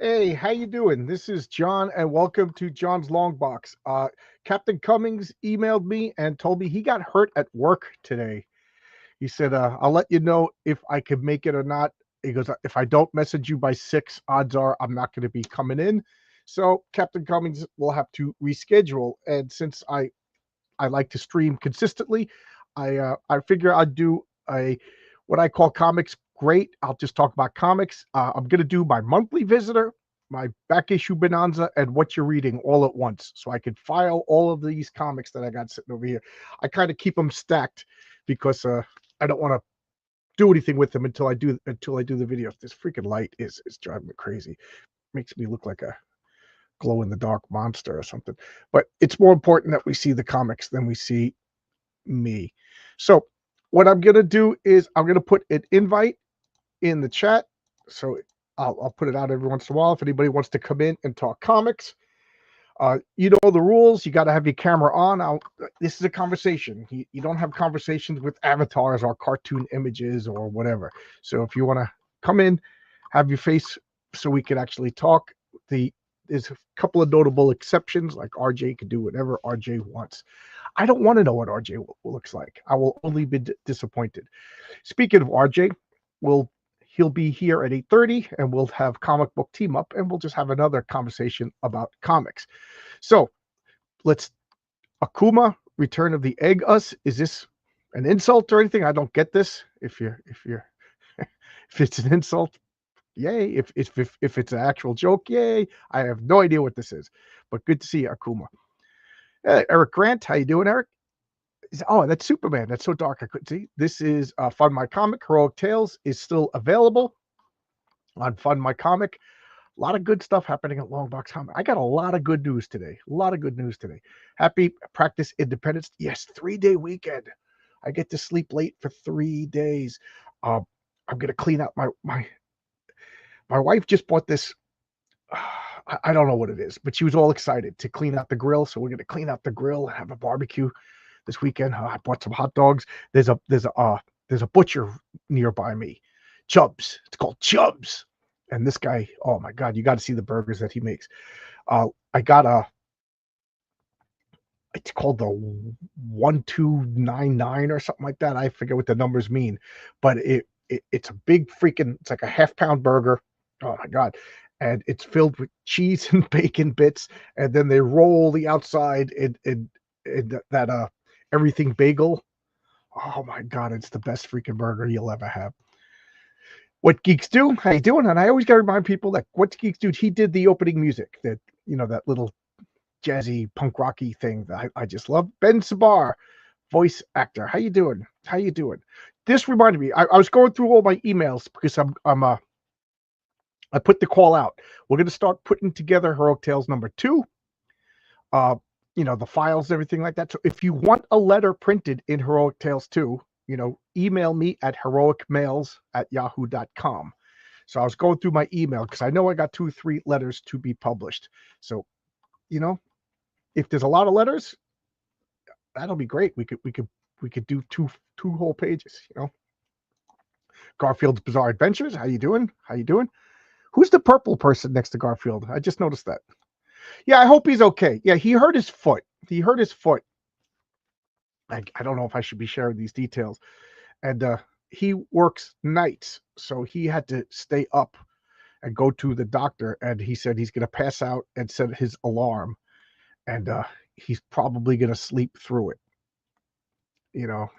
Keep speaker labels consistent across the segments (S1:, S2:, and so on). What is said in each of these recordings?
S1: Hey, how you doing? This is John, and welcome to John's Long Box. Captain Cummings emailed me and told me he got hurt at work today. He said, "I'll let you know if I can make it or not." He goes, "If I don't message you by 6, odds are I'm not going to be coming in." So Captain Cummings will have to reschedule. And since I like to stream consistently, I figure I'd do a what I call comics great. I'll just talk about comics. I'm gonna do my monthly visitor, my back issue bonanza, and what you're reading all at once, so I could file all of these comics that I got sitting over here. I kind of keep them stacked because I don't want to do anything with them until I do the video. This freaking light is driving me crazy. Makes me look like a glow in the dark monster or something. But it's more important that we see the comics than we see me. So what I'm gonna do is I'm gonna put an invite in the chat. So I'll put it out every once in a while if anybody wants to come in and talk comics. You know the rules. You got to have your camera on. This is a conversation. You don't have conversations with avatars or cartoon images or whatever. So if you want to come in, have your face so we can actually talk. There's a couple of notable exceptions, like RJ can do whatever RJ wants. I don't want to know what RJ looks like. I will only be disappointed. Speaking of RJ, he'll be here at 8:30 and we'll have comic book team up and we'll just have another conversation about comics. So let's Akuma, Return of the Egg Us. Is this an insult or anything? I don't get this. If if it's an insult, yay. If it's an actual joke, yay. I have no idea what this is. But good to see you, Akuma. Eric Grant, how you doing, Eric? Oh, that's Superman. That's so dark I couldn't see. This is Fund My Comic. Heroic Tales is still available on Fund My Comic. A lot of good stuff happening at Longbox Comic. I got a lot of good news today. A lot of good news today. Happy Practice Independence. Yes, 3-day weekend. I get to sleep late for 3 days. I'm gonna clean out my wife just bought this. I don't know what it is, but she was all excited to clean out the grill. So we're gonna clean out the grill and have a barbecue this weekend. I bought some hot dogs. There's a butcher nearby me, Chubbs. It's called Chubbs, and this guy, oh my god, you got to see the burgers that he makes. I got it's called the 1299 or something like that. I forget what the numbers mean, but it's a big freaking. It's like a half-pound burger. Oh my god. And it's filled with cheese and bacon bits, and then they roll the outside in that everything bagel. Oh my god, it's the best freaking burger you'll ever have. What Geeks Do? How you doing? And I always got to remind people that What Geeks Do. He did the opening music, that little jazzy punk rocky thing that I just love. Ben Sabar, voice actor. How you doing? How you doing? This reminded me. I was going through all my emails because I put the call out. We're going to start putting together Heroic Tales #2. Uh, the files and everything like that. So if you want a letter printed in Heroic Tales 2, email me at heroicmails@yahoo.com. So I was going through my email because I know I got 2 or 3 letters to be published. So, if there's a lot of letters, that'll be great. We could do two whole pages, Garfield's Bizarre Adventures. How you doing? How you doing? Who's the purple person next to Garfield? I just noticed that. Yeah, I hope he's okay. Yeah, he hurt his foot. I don't know if I should be sharing these details. And he works nights, so he had to stay up and go to the doctor. And he said he's going to pass out and set his alarm. And he's probably going to sleep through it.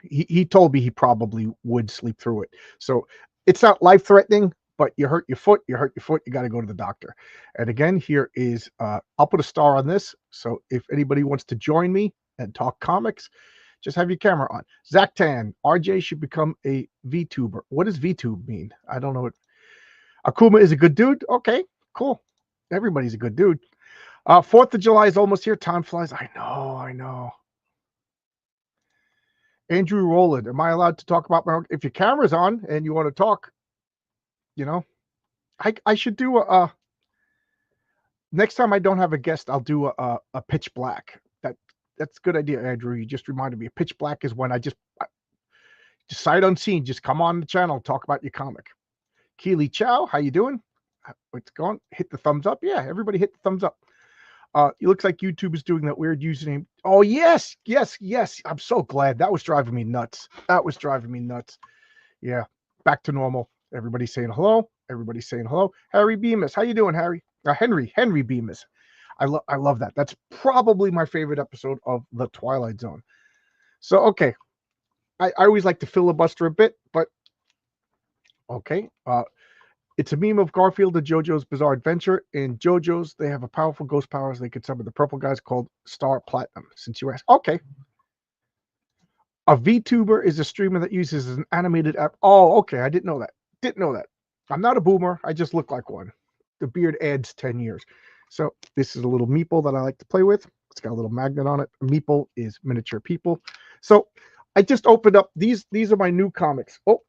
S1: He told me he probably would sleep through it. So it's not life-threatening, but you hurt your foot, you got to go to the doctor. And again, here is, I'll put a star on this. So if anybody wants to join me and talk comics, just have your camera on. Zach Tan, RJ should become a VTuber. What does VTube mean? I don't know. Akuma is a good dude. Okay, cool. Everybody's a good dude. 4th of July is almost here. Time flies. I know. Andrew Rowland, am I allowed to talk about if your camera's on and you want to talk, I should do next time I don't have a guest, I'll do a pitch black. That's a good idea, Andrew. You just reminded me. A pitch black is when I just sight unseen, just come on the channel, talk about your comic. Keely Chow, how you doing? It's gone. Hit the thumbs up. Yeah, everybody hit the thumbs up. It looks like YouTube is doing that weird username. Oh, yes. I'm so glad. That was driving me nuts. Yeah, back to normal. Everybody's saying hello. Harry Bemis. How you doing, Harry? Henry Bemis. I love that. That's probably my favorite episode of The Twilight Zone. So, okay. I always like to filibuster a bit, but okay. It's a meme of Garfield and JoJo's Bizarre Adventure. In JoJo's, they have a powerful ghost powers. They could summon the purple guys called Star Platinum. Since you asked, okay. A VTuber is a streamer that uses an animated app. Oh, okay. I didn't know that. I'm not a boomer. I just look like one. The beard adds 10 years. So this is a little meeple that I like to play with. It's got a little magnet on it. A meeple is miniature people. So I just opened up. These are my new comics. Oh,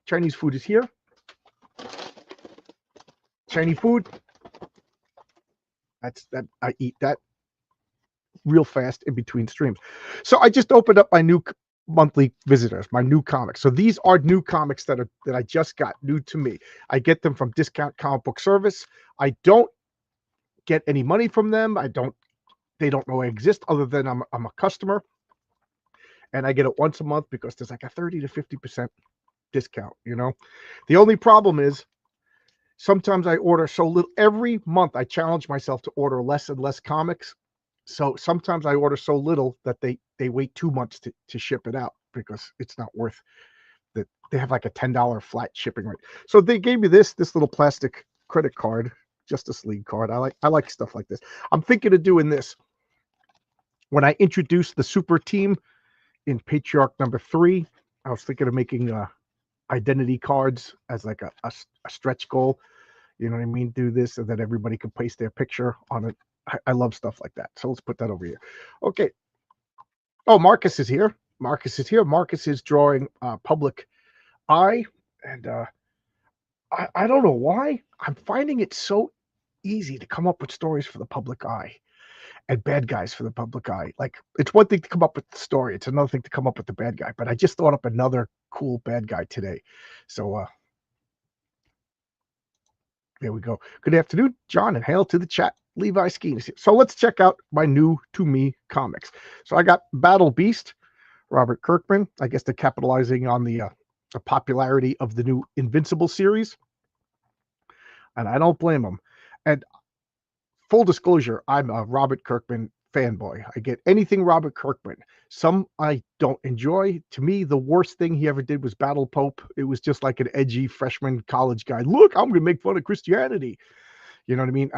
S1: Chinese food is here. Chinese food. That's that. I eat that real fast in between streams. So I just opened up my new monthly visitors, my new comics. So these are new comics that I just got, new to me. I get them from Discount Comic Book Service. I don't get any money from them. They don't know I exist other than I'm a customer. And I get it once a month because there's like a 30 to 50% discount, you know. The only problem is sometimes I order so little. Every month I challenge myself to order less and less comics. So sometimes I order so little that they wait 2 months to ship it out because it's not worth that. They have like a $10 flat shipping rate. So they gave me this little plastic credit card, Justice League card. I like stuff like this. I'm thinking of doing this. When I introduced the super team in Patriarch number 3, I was thinking of making identity cards as like a stretch goal. You know what I mean? Do this and then everybody can place their picture on it. I love stuff like that. So let's put that over here. Okay. Oh, Marcus is here. Marcus is drawing Public Eye. And I don't know why. I'm finding it so easy to come up with stories for the Public Eye and bad guys for the Public Eye. Like, it's one thing to come up with the story. It's another thing to come up with the bad guy. But I just thought up another cool bad guy today. So there we go. Good afternoon, John, and hail to the chat. Levi Skeen is here. So let's check out my new to me comics. So I got Battle Beast, Robert Kirkman. I guess they're capitalizing on the popularity of the new Invincible series. And I don't blame them. And full disclosure, I'm a Robert Kirkman fanboy. I get anything Robert Kirkman. Some I don't enjoy. To me, the worst thing he ever did was Battle Pope. It was just like an edgy freshman college guy. Look, I'm going to make fun of Christianity. You know what I mean?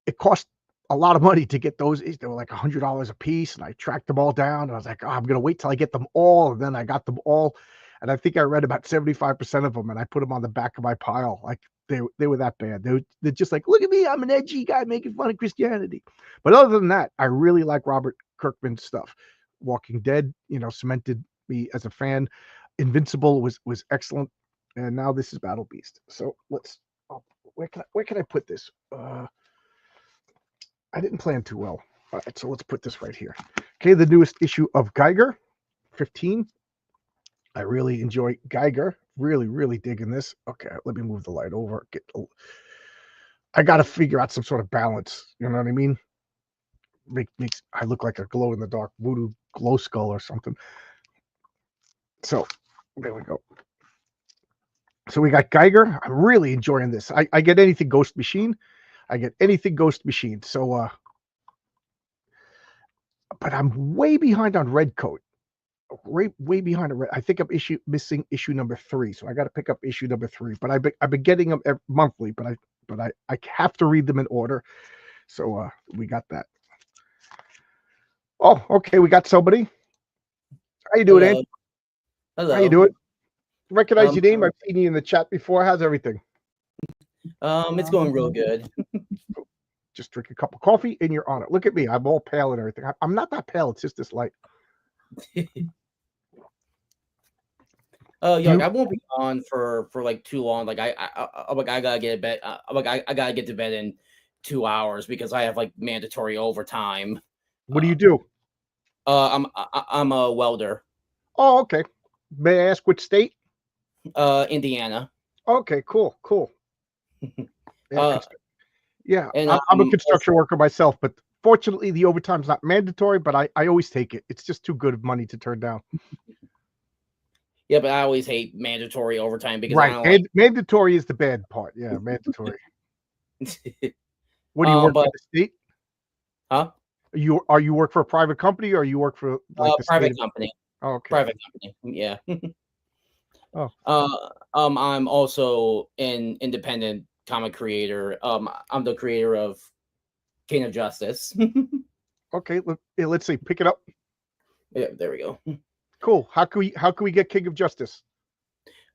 S1: It cost a lot of money to get those. They were like $100 a piece, and I tracked them all down. And I was like, oh, I'm going to wait till I get them all. And then I got them all. And I think I read about 75% of them, and I put them on the back of my pile. Like, they were that bad. They're just like, look at me, I'm an edgy guy making fun of Christianity. But other than that, I really like Robert Kirkman's stuff. Walking Dead, cemented me as a fan. Invincible was excellent, and now this is Battle Beast. So where can I put this? I didn't plan too well. All right, so let's put this right here. Okay, the newest issue of Geiger, 15. I really enjoy Geiger. Really, really digging this. Okay, let me move the light over. I got to figure out some sort of balance. You know what I mean? Makes I look like a glow in the dark voodoo glow skull or something. So there we go. So we got Geiger. I'm really enjoying this. I get anything Ghost Machine. So, but I'm way behind on Redcoat. Way behind on Red. I think I'm missing issue number 3. So I got to pick up issue number 3. But I've been getting them monthly. But I have to read them in order. So we got that. Oh, okay. We got somebody. How you doing, Andy?
S2: Hello.
S1: How you doing? Recognize your name. I've seen you in the chat before. How's everything?
S2: It's going real good.
S1: Just drink a cup of coffee and you're on it. Look at me. I'm all pale and everything. I'm not that pale. It's just this light.
S2: I won't be on for like too long. Like I gotta get to bed. I gotta get to bed in 2 hours because I have like mandatory overtime.
S1: What do you do?
S2: I'm a welder.
S1: Oh, okay. May I ask which state?
S2: Indiana.
S1: Okay, cool, cool. Yeah,
S2: uh,
S1: yeah.
S2: and
S1: I'm a
S2: also,
S1: construction worker myself, but fortunately, the overtime's not mandatory. But I always take it. It's just too good of money to turn down.
S2: yeah, but I always hate mandatory overtime because I
S1: Right.
S2: don't like.
S1: Mandatory is the bad part. Yeah, mandatory. What do you work for
S2: But
S1: the state?
S2: huh?
S1: You work for a private company or you work for like the state
S2: Private
S1: of?
S2: company,
S1: Oh, okay.
S2: private company. Yeah.
S1: Oh,
S2: I'm also an independent comic creator. I'm the creator of King of Justice.
S1: okay. Let's see. Pick it up.
S2: Yeah, there we go.
S1: Cool. How can we get King of Justice?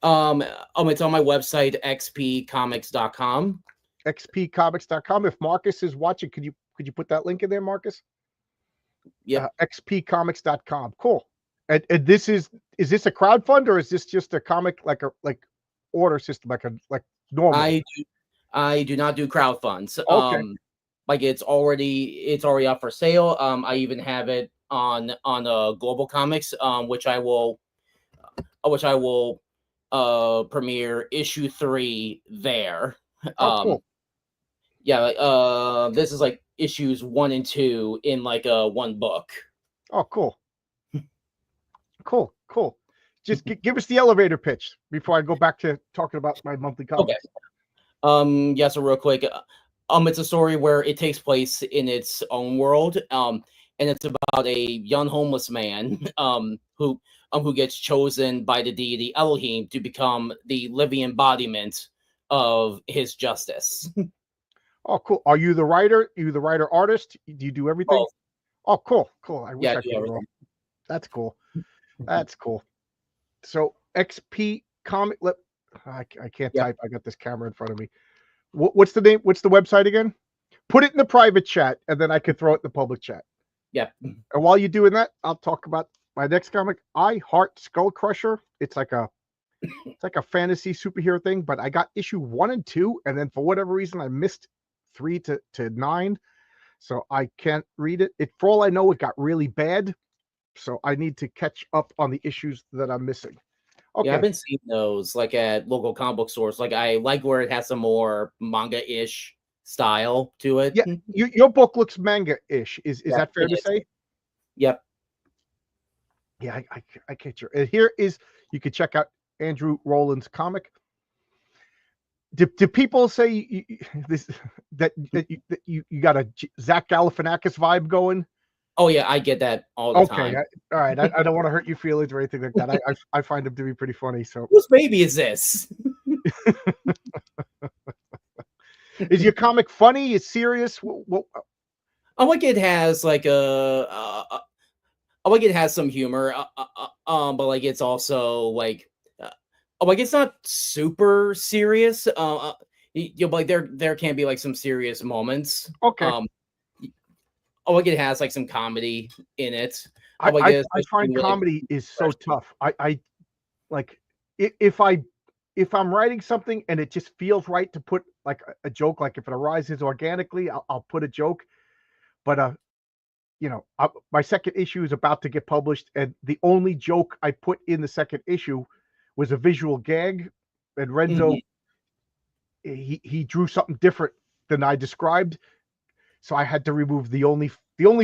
S2: It's on my website, xpcomics.com.
S1: xpcomics.com. If Marcus is watching, could you put that link in there, Marcus?
S2: Yep.
S1: xpcomics.com. Cool. And is this a crowdfund or is this just a comic like order system like normal?
S2: I do not do crowdfunds.
S1: Okay.
S2: Like it's already up for sale. I even have it on Global Comics, which I will premiere issue 3 there.
S1: Oh, cool.
S2: Yeah, this is like issues 1 and 2 in like one book.
S1: Oh, cool. Cool. Just give us the elevator pitch before I go back to talking about my monthly comics.
S2: Okay. Yeah, so real quick, it's a story where it takes place in its own world, and it's about a young homeless man, who gets chosen by the deity Elohim to become the living embodiment of his justice.
S1: Oh, cool. Are you the writer? You the writer artist? Do you do everything?
S2: Both.
S1: Oh, cool. I wish
S2: Yeah,
S1: I
S2: do
S1: could draw.
S2: everything.
S1: That's cool. That's cool. So XP comic. I can't
S2: Yep.
S1: type. I got this camera in front of me. What's the name? What's the website again? Put it in the private chat, and then I can throw it in the public chat.
S2: Yep.
S1: And while you're doing that, I'll talk about my next comic. I Heart Skull Crusher. It's like a fantasy superhero thing, but I got issue 1 and 2, and then for whatever reason I missed 3 to 9, so I can't read it. For all I know, it got really bad, so I need to catch up on the issues that I'm missing. Okay.
S2: Yeah, I've been seeing those like at local comic book stores. Like I like where it has some more manga-ish style to it.
S1: Yeah, your book looks manga-ish. Is
S2: Yeah,
S1: that fair
S2: it
S1: to
S2: is.
S1: say?
S2: Yep.
S1: Yeah, I can't. And here is, you can check out Andrew Rowland's comic. Do people say this that you got a Zach Galifianakis vibe going?
S2: Oh yeah, I get that all the
S1: Okay,
S2: time.
S1: all right. I don't want to hurt your feelings or anything like that. I find him to be pretty funny. So,
S2: Whose baby is this?
S1: is your comic funny? Is serious?
S2: I like it has like I like it has some humor, but like it's also like it's not super serious. Like there can be like some serious moments.
S1: Okay.
S2: Like it has like some comedy in it.
S1: I find
S2: like,
S1: comedy is so tough. I like if I'm writing something and it just feels right to put like a joke, like if it arises organically, I'll put a joke. But my second issue is about to get published, and the only joke I put in the second issue was a visual gag, and Renzo he drew something different than I described, so I had to remove the only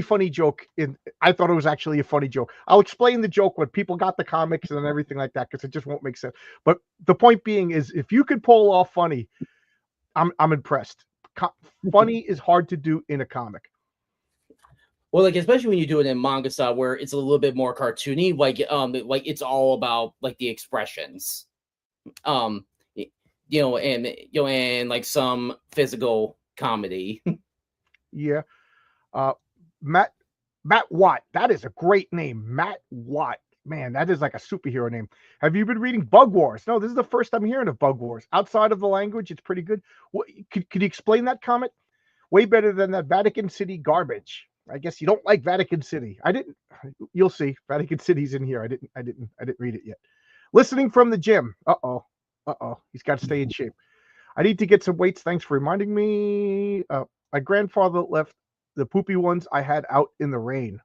S1: funny joke in. I thought it was actually a funny joke. I'll explain the joke when people got the comics and everything like that, because it just won't make sense. But the point being is, if you could pull off funny, I'm impressed. Funny is hard to do in a comic.
S2: Well, like especially when you do it in manga style, where it's a little bit more cartoony, like it's all about like the expressions, and like some physical comedy.
S1: Yeah, Matt Watt. That is a great name, Matt Watt. Man, that is like a superhero name. Have you been reading Bug Wars? No, this is the first I'm hearing of Bug Wars. Outside of the language, it's pretty good. Could you explain that comic? Way better than that Vatican City garbage. I guess you don't like Vatican City. I didn't. You'll see. Vatican City's in here. I didn't read it yet. Listening from the gym. Uh-oh. He's got to stay in shape. I need to get some weights. Thanks for reminding me. My grandfather left the poopy ones I had out in the rain.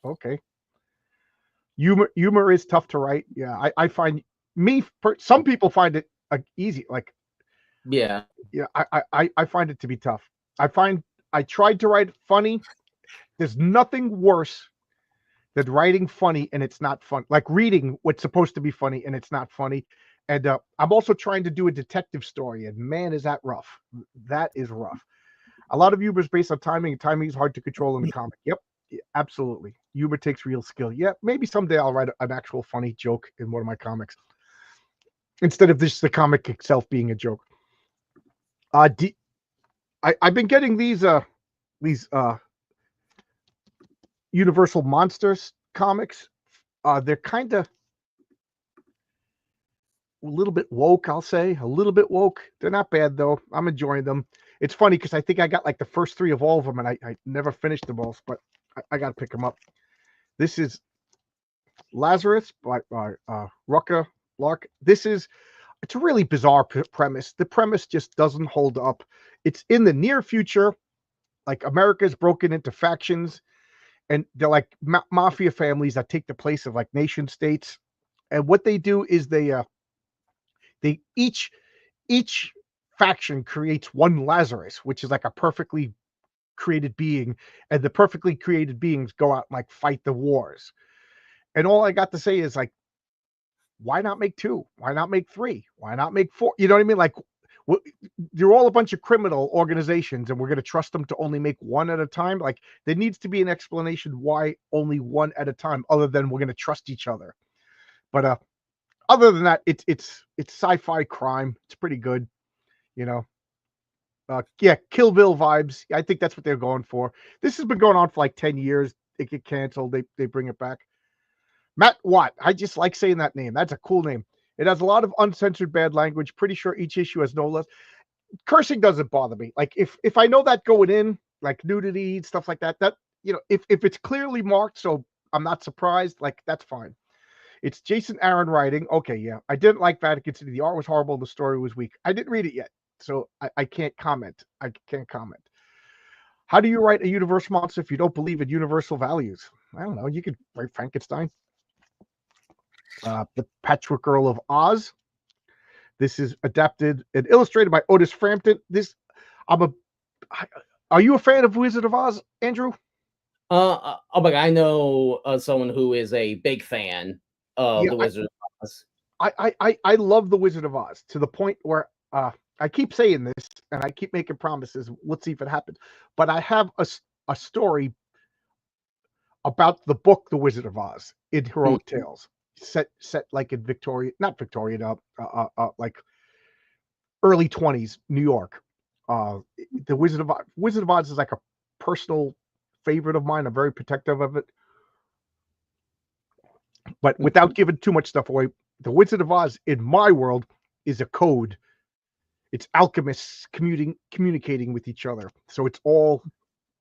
S1: Okay. Humor is tough to write. Yeah, I find some people find it easy. Like,
S2: Yeah.
S1: yeah, I find it to be tough. I tried to write funny. There's nothing worse than writing funny and it's not fun. Like reading what's supposed to be funny and it's not funny. And I'm also trying to do a detective story, and man, is that rough. That is rough. A lot of humor is based on timing, and timing is hard to control in the comic. Yep, absolutely. Humor takes real skill. Yeah, maybe someday I'll write an actual funny joke in one of my comics instead of just the comic itself being a joke. I've been getting these Universal Monsters comics. They're kind of a little bit woke, I'll say. A little bit woke. They're not bad, though. I'm enjoying them. It's funny because I think I got like the first 3 of all of them, and I never finished them all, but I got to pick them up. This is Lazarus by Rucka Lark. It's a really bizarre premise. The premise just doesn't hold up. It's in the near future. Like, America's broken into factions, and they're like mafia families that take the place of like nation states. And what they do is they each faction creates one Lazarus, which is like a perfectly created being, and the perfectly created beings go out and like fight the wars. And all I got to say is, like, why not make 2? Why not make 3? Why not make 4? You know what I mean? Like, they're all a bunch of criminal organizations, and we're going to trust them to only make 1 at a time. Like, there needs to be an explanation why only 1 at a time, other than we're going to trust each other. But other than that, it's sci-fi crime. It's pretty good, you know. Yeah, Kill Bill vibes. I think that's what they're going for. This has been going on for like 10 years. It get canceled. They bring it back. Matt Watt. I just like saying that name. That's a cool name. It has a lot of uncensored bad language. Pretty sure each issue has no less. Cursing doesn't bother me. Like, if I know that going in, like nudity, stuff like that, if it's clearly marked, so I'm not surprised, like, that's fine. It's Jason Aaron writing. Okay, yeah. I didn't like Vatican City. The art was horrible. The story was weak. I didn't read it yet, so I can't comment. How do you write a universal monster if you don't believe in universal values? I don't know. You could write Frankenstein. The Patchwork Girl of Oz. This is adapted and illustrated by Otis Frampton. Are you a fan of Wizard of Oz, Andrew?
S2: Oh my God, I know someone who is a big fan of the Wizard of Oz.
S1: I love the Wizard of Oz to the point where I keep saying this and I keep making promises. Let's see if it happens. But I have a story about the book The Wizard of Oz in Heroic Tales, set like in not Victorian, like early 20s New York. The Wizard of Oz is like a personal favorite of mine. I'm very protective of it. But without giving too much stuff away, the Wizard of Oz in my world is a code. It's alchemists communicating with each other. So it's all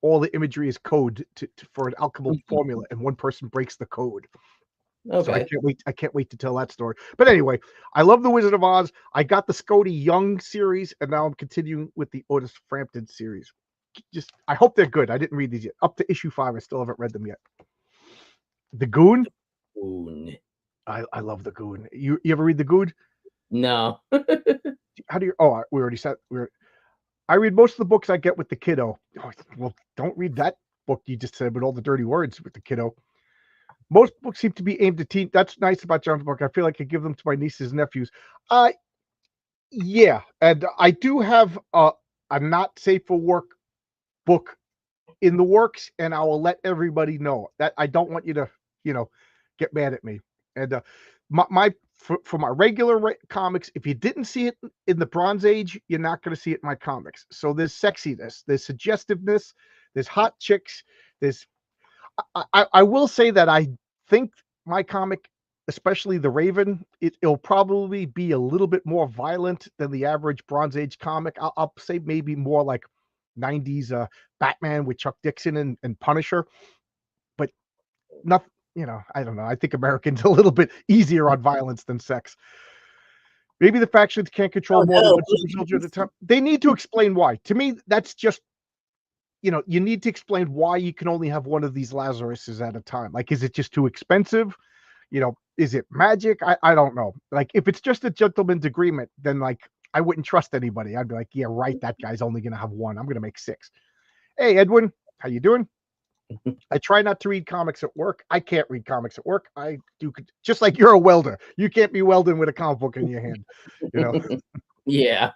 S1: the imagery is code for an alchemical formula, and one person breaks the code.
S2: Okay.
S1: So I can't wait to tell that story. But anyway, I love the Wizard of Oz. I got the Scotty Young series, and now I'm continuing with the Otis Frampton series. I hope they're good. I didn't read these yet. Up to issue 5, I still haven't read them yet. The Goon. I love the Goon. You ever read the Goon?
S2: No.
S1: How do you? Oh, we already said I read most of the books I get with the kiddo. Oh, well, don't read that book you just said with all the dirty words with the kiddo. Most books seem to be aimed at teen. That's nice about John's book. I feel like I give them to my nieces and nephews. Yeah, and I do have a not safe for work book in the works, and I will let everybody know that. I don't want you to, get mad at me. And for my regular comics, if you didn't see it in the Bronze Age, you're not going to see it in my comics. So there's sexiness, there's suggestiveness, there's hot chicks. I will say that I think my comic, especially The Raven, it'll probably be a little bit more violent than the average Bronze Age comic. I'll say maybe more like 90s Batman with Chuck Dixon and Punisher, but nothing. I don't know. I think Americans are a little bit easier on violence than sex. Maybe the factions can't control more than one super soldier at a time. They need to explain why. To me, that's just, you need to explain why you can only have one of these Lazaruses at a time. Like, is it just too expensive? Is it magic? I don't know. Like, if it's just a gentleman's agreement, then like I wouldn't trust anybody. I'd be like, yeah, right, that guy's only gonna have one. I'm gonna make 6. Hey, Edwin, how you doing? I try not to read comics at work. I can't read comics at work. I do, just like you're a welder. You can't be welding with a comic book in your hand.
S2: Yeah.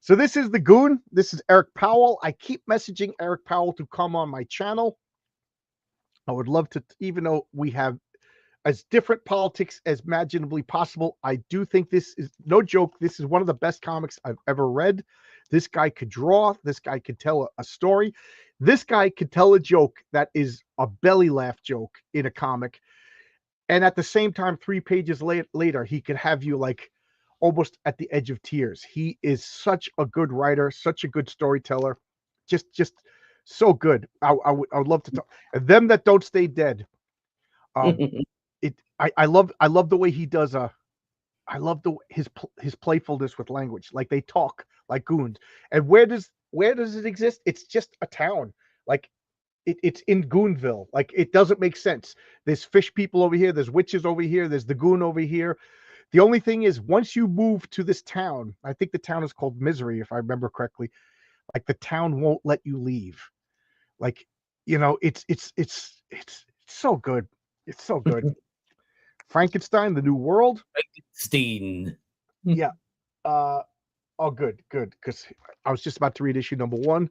S1: So this is the Goon. This is Eric Powell. I keep messaging Eric Powell to come on my channel. I would love to, even though we have as different politics as imaginably possible, I do think this is, no joke, this is one of the best comics I've ever read. This guy could draw. This guy could tell a story. This guy could tell a joke that is a belly laugh joke in a comic. And at the same time, 3 pages later, he could have you like almost at the edge of tears. He is such a good writer, such a good storyteller. Just so good. I would love to talk. Them That Don't Stay Dead. I love the way he does I love his playfulness with language. Like, they talk like goons. And where does it exist? It's just a town. Like, it's in Goonville. Like, it doesn't make sense. There's fish people over here, there's witches over here, there's the goon over here. The only thing is, once you move to this town, I think the town is called Misery, if I remember correctly, like, the town won't let you leave. Like, it's so good. It's so good. Frankenstein, The New World.
S2: Frankenstein.
S1: Yeah. Oh, good. Because I was just about to read issue number 1.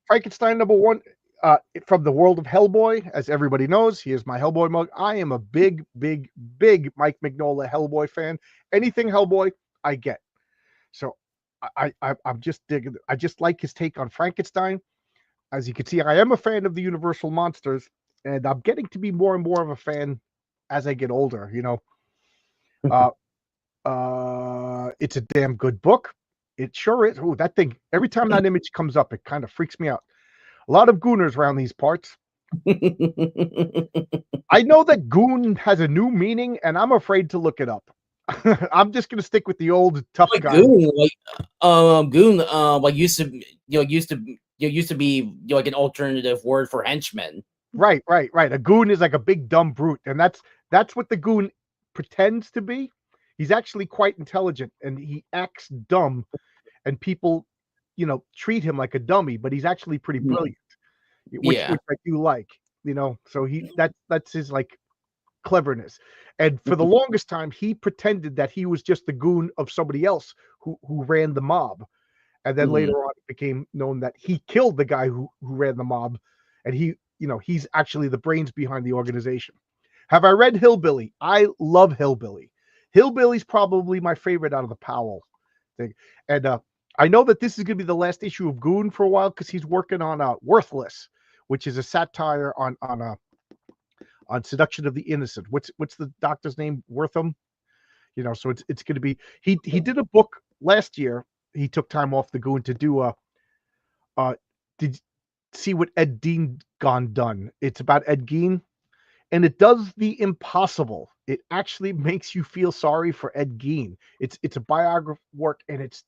S1: Frankenstein number 1, from the world of Hellboy. As everybody knows, he is my Hellboy mug. I am a big Mike Mignola Hellboy fan. Anything Hellboy, I get. So I'm just digging. I just like his take on Frankenstein. As you can see, I am a fan of the Universal monsters, and I'm getting to be more and more of a fan as I get older. It's a damn good book. It sure is. Oh, that thing, every time that image comes up, it kind of freaks me out. A lot of gooners around these parts. I know that goon has a new meaning, and I'm afraid to look it up. I'm just gonna stick with the old tough guy.
S2: Goon, used to be like an alternative word for henchman.
S1: Right. A goon is like a big dumb brute, and that's what the goon pretends to be. He's actually quite intelligent, and he acts dumb, and people, treat him like a dummy, but he's actually pretty brilliant, which I do like, so that's his like cleverness. And for the longest time, he pretended that he was just the goon of somebody else who ran the mob. And then later on, it became known that he killed the guy who ran the mob, and he's actually the brains behind the organization. Have I read Hillbilly? I love Hillbilly. Hillbilly's probably my favorite out of the Powell thing. And I know that this is going to be the last issue of Goon for a while, because he's working on Worthless, which is a satire on seduction of the innocent. What's the doctor's name? Wortham. So it's going to be. He did a book last year. He took time off the Goon to do did see what Ed Gein gone done. It's about Ed Gein. And it does the impossible. It actually makes you feel sorry for Ed Gein. It's a biography work, and it's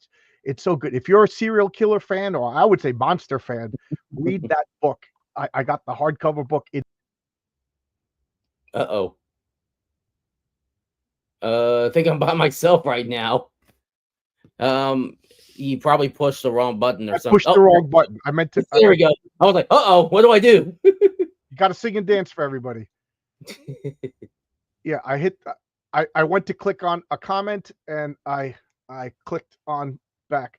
S1: so good. If you're a serial killer fan, or I would say monster fan, read that book. I got the hardcover book.
S2: I think I'm by myself right now. You probably pushed the wrong button or something.
S1: Pushed the wrong button. I meant to.
S2: There we go. I was like, what do I do?
S1: You got to sing and dance for everybody. Yeah, I went to click on a comment, and I clicked on back.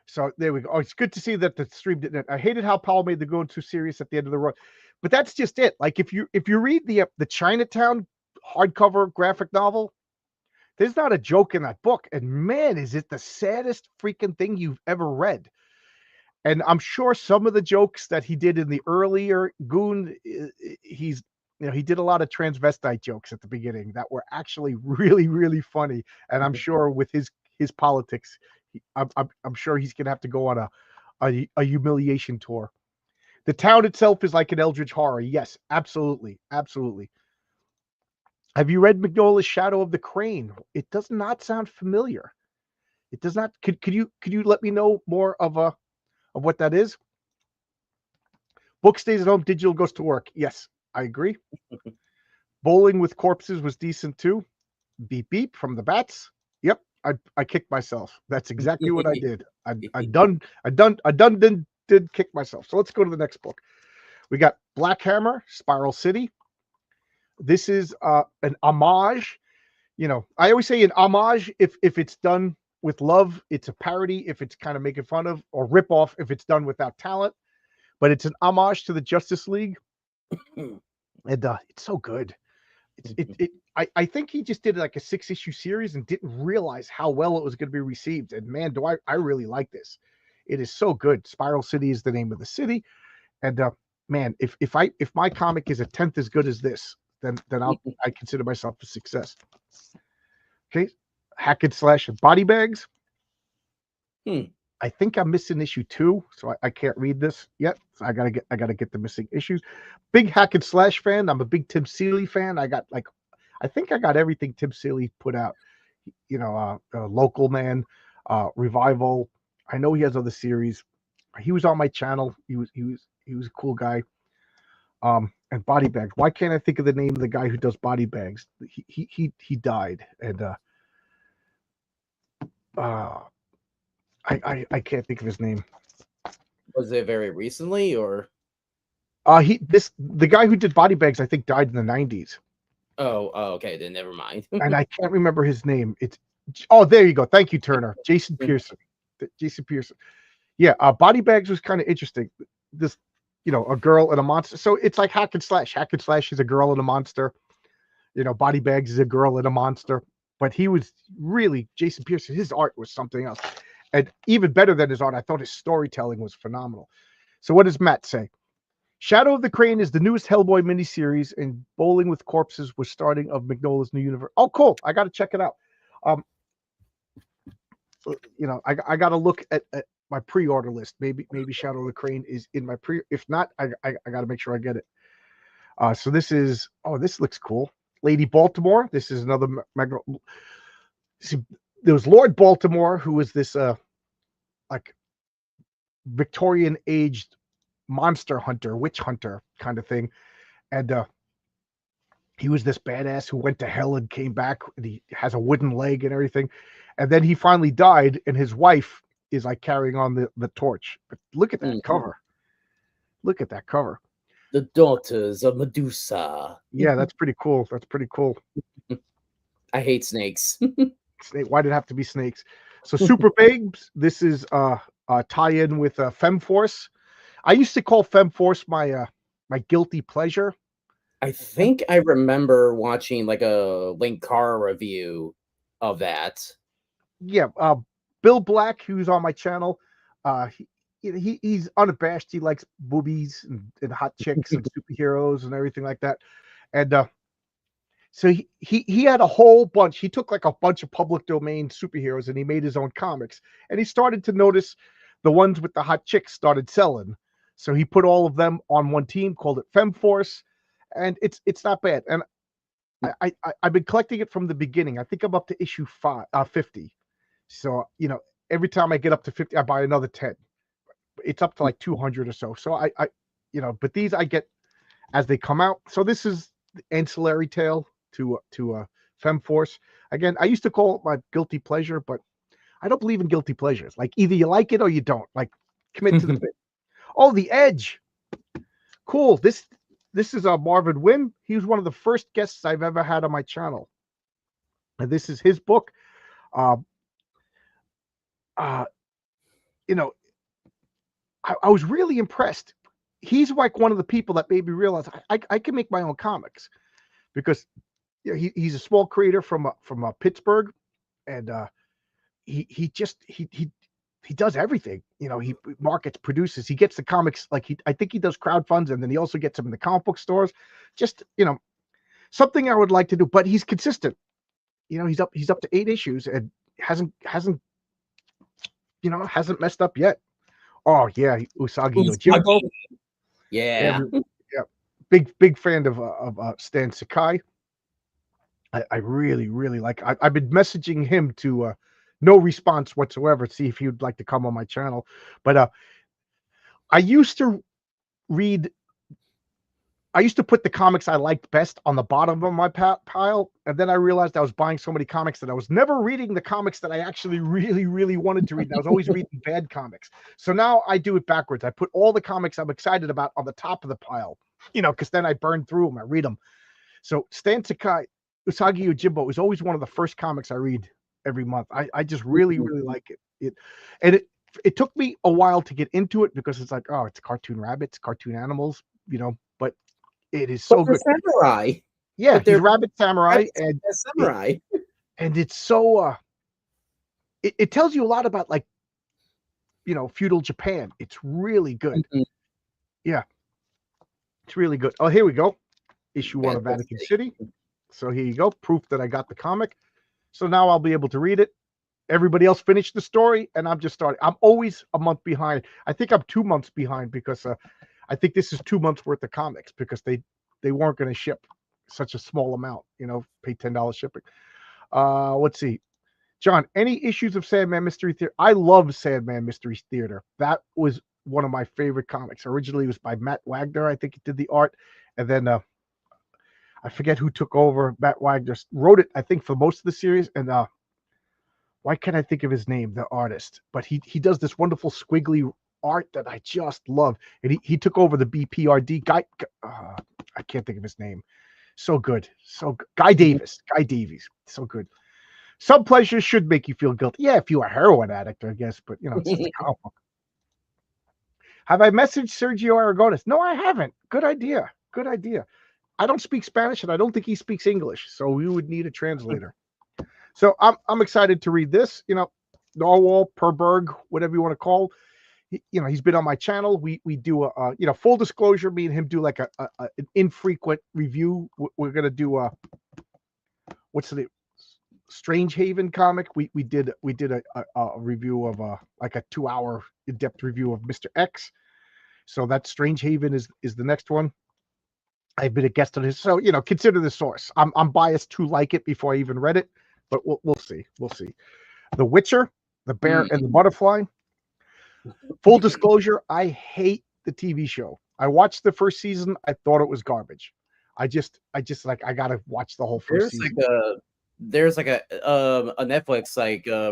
S1: So there we go. Oh, it's good to see that the stream didn't. I hated how Powell made the Goon too serious at the end of the road, but that's just it. Like, if you read the Chinatown hardcover graphic novel, there's not a joke in that book, and man, is it the saddest freaking thing you've ever read. And I'm sure some of the jokes that he did in the earlier Goon, he did a lot of transvestite jokes at the beginning that were actually really, really funny. And I'm sure with his politics, I'm sure he's gonna have to go on a humiliation tour. The town itself is like an eldritch horror. Yes, absolutely. Have you read Mignola's Shadow of the Crane? It does not sound familiar. It does not. Could you let me know more of what that is? Book stays at home, digital goes to work. Yes, I agree. Bowling with Corpses was decent too. Beep beep from the Bats. Yep, I kicked myself. That's exactly what I did. I did kick myself. So let's go to the next book. We got Black Hammer, Spiral City. This is an homage. You know, I always say an homage if it's done with love, it's a parody if it's kind of making fun of, or rip off if it's done without talent. But it's an homage to the Justice League, and it's so good. I think he just did like a 6-issue series and didn't realize how well it was going to be received. And man, do I really like this. It is so good. Spiral City is the name of the city, and man, if my comic is a tenth as good as this, then I consider myself a success. Okay, Hack and Slash and Body Bags. I think I'm missing issue 2, so I can't read this yet. So I gotta get the missing issues. Big Hack and Slash fan. I'm a big Tim Seeley fan. I think I got everything Tim Seeley put out. You know, Local Man, Revival. I know he has other series. He was on my channel. He was a cool guy. And Body Bags. Why can't I think of the name of the guy who does Body Bags? He died, and I can't think of his name.
S2: Was it very recently, or?
S1: The guy who did Body Bags, I think, died in the 90s.
S2: Oh, okay, then never mind.
S1: And I can't remember his name. There you go. Thank you, Turner. Jason Pearson. Yeah, Body Bags was kind of interesting. This, you know, a girl and a monster. So it's like Hack and Slash. Hack and Slash is a girl and a monster. You know, Body Bags is a girl and a monster. But he was really, Jason Pearson, his art was something else. And even better than his art, I thought his storytelling was phenomenal. So what does Matt say? Shadow of the Crane is the newest Hellboy miniseries, and Bowling with Corpses was starting of Mignola's new universe. Oh, cool. I got to check it out. You know, I got to look at my pre-order list. Maybe Shadow of the Crane is in my pre. If not, I got to make sure I get it. So this is, this looks cool. Lady Baltimore. This is another See, there was Lord Baltimore, who was this like Victorian aged monster hunter, witch hunter kind of thing, and he was this badass who went to hell and came back, and he has a wooden leg and everything, and then he finally died, and his wife is like carrying on the torch. But look at that cover. Look at that cover.
S2: The Daughters of Medusa.
S1: Yeah, that's pretty cool.
S2: I hate snakes.
S1: Why did it have to be snakes? So Super Babes, this is a tie-in with Femforce. I used to call Femforce my guilty pleasure.
S2: I think I remember watching like a Linkara review of that.
S1: Yeah, Bill Black, who's on my channel, he's unabashed. He likes boobies and hot chicks and superheroes and everything like that. And so he had a whole bunch. He took like a bunch of public domain superheroes and he made his own comics. And he started to notice the ones with the hot chicks started selling. So he put all of them on one team, called it Femforce, and it's not bad. And I've been collecting it from the beginning. I think I'm up to issue 50. So, you know, every time I get up to 50, I buy another 10. It's up to like 200 or so. So I you know, but these I get as they come out. So this is the ancillary tale to Femforce. Again, I used to call it my guilty pleasure, but I don't believe in guilty pleasures. Like either you like it or you don't. Like commit to the bit. Oh, The Edge. Cool. This is Marvin Wynn. He was one of the first guests I've ever had on my channel. And this is his book. You know, I was really impressed. He's like one of the people that made me realize I can make my own comics, because you know, he's a small creator from Pittsburgh, and he does everything. You know, he markets, produces, he gets the comics. Like I think he does crowdfunds, and then he also gets them in the comic book stores. Just, you know, something I would like to do, but he's consistent. You know, he's up to 8 issues and hasn't messed up yet. Oh yeah, Usagi Yojimbo.
S2: Yeah.
S1: Big fan of Stan Sakai. I really like. I've been messaging him to no response whatsoever. See if he would like to come on my channel. But I used to read I used to put the comics I liked best on the bottom of my pile, and then I realized I was buying so many comics that I was never reading the comics that I actually really wanted to read. And I was always reading bad comics. So now I do it backwards. I put all the comics I'm excited about on the top of the pile, because then I burn through them. I read them. So Stan Sakai, Usagi Yojimbo is always one of the first comics I read every month. I just really like it. It took me a while to get into it because it's like, oh, it's cartoon rabbits, cartoon animals, but it is so good.
S2: Samurai.
S1: Yeah, he's a rabbit samurai, and
S2: samurai.
S1: And it's so it tells you a lot about, like, feudal Japan. It's really good. Yeah, it's really good. Oh, here we go. Issue 1 of Vatican City. So here you go, proof that I got the comic. So now I'll be able to read it. Everybody else finished the story, and I'm just starting. I'm always a month behind. I think I'm 2 months behind because I think this is 2 months worth of comics because they weren't going to ship such a small amount, pay $10 shipping. Let's see. John, any issues of Sandman Mystery Theater? I love Sandman Mystery Theater. That was one of my favorite comics. Originally, it was by Matt Wagner. I think he did the art. And then I forget who took over. Matt Wagner wrote it, I think, for most of the series. And why can't I think of his name, the artist? But he does this wonderful squiggly art that I just love. And he took over the BPRD guy. I can't think of his name. So good. So good. Guy Davies. So good. Some pleasures should make you feel guilty. Yeah, if you're a heroin addict, I guess. But, it's just a comic book. Have I messaged Sergio Aragones? No, I haven't. Good idea. I don't speak Spanish, and I don't think he speaks English. So we would need a translator. So I'm excited to read this. Narwhal, Perberg, whatever you want to call. He's been on my channel. We do a full disclosure. Me and him do like an infrequent review. We're gonna do what's the Strange Haven comic. We did a review of like a 2-hour in-depth review of Mr. X. So that Strange Haven is the next one. I've been a guest on his, so consider the source. I'm biased to like it before I even read it, but we'll see. The Witcher, the Bear and the Butterfly. Full disclosure, I hate the TV show. I watched the first season. I thought it was garbage. I just like, I gotta watch the whole first season.
S2: There's like a Netflix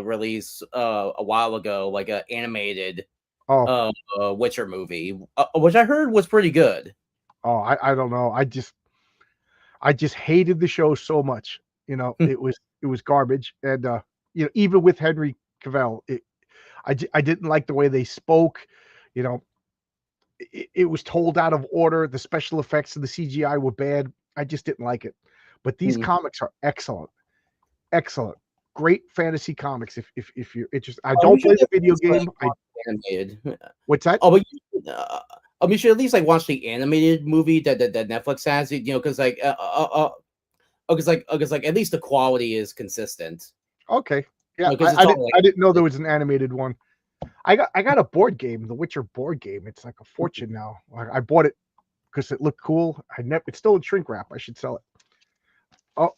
S2: release a while ago, like an animated Witcher movie, which I heard was pretty good.
S1: Oh, I don't know. I just hated the show so much. It was garbage, and even with Henry Cavill, I didn't like the way they spoke. It was told out of order. The special effects and the CGI were bad. I just didn't like it. But these comics are excellent. Great fantasy comics. If you're interested, I don't play the video game.
S2: Animated.
S1: What's that?
S2: Oh, but you should at least watch the animated movie that Netflix has. Because at least the quality is consistent.
S1: Okay. Yeah, I didn't know there was an animated one. I got a board game, the Witcher board game. It's like a fortune now. I bought it because it looked cool. It's still in shrink wrap. I should sell it.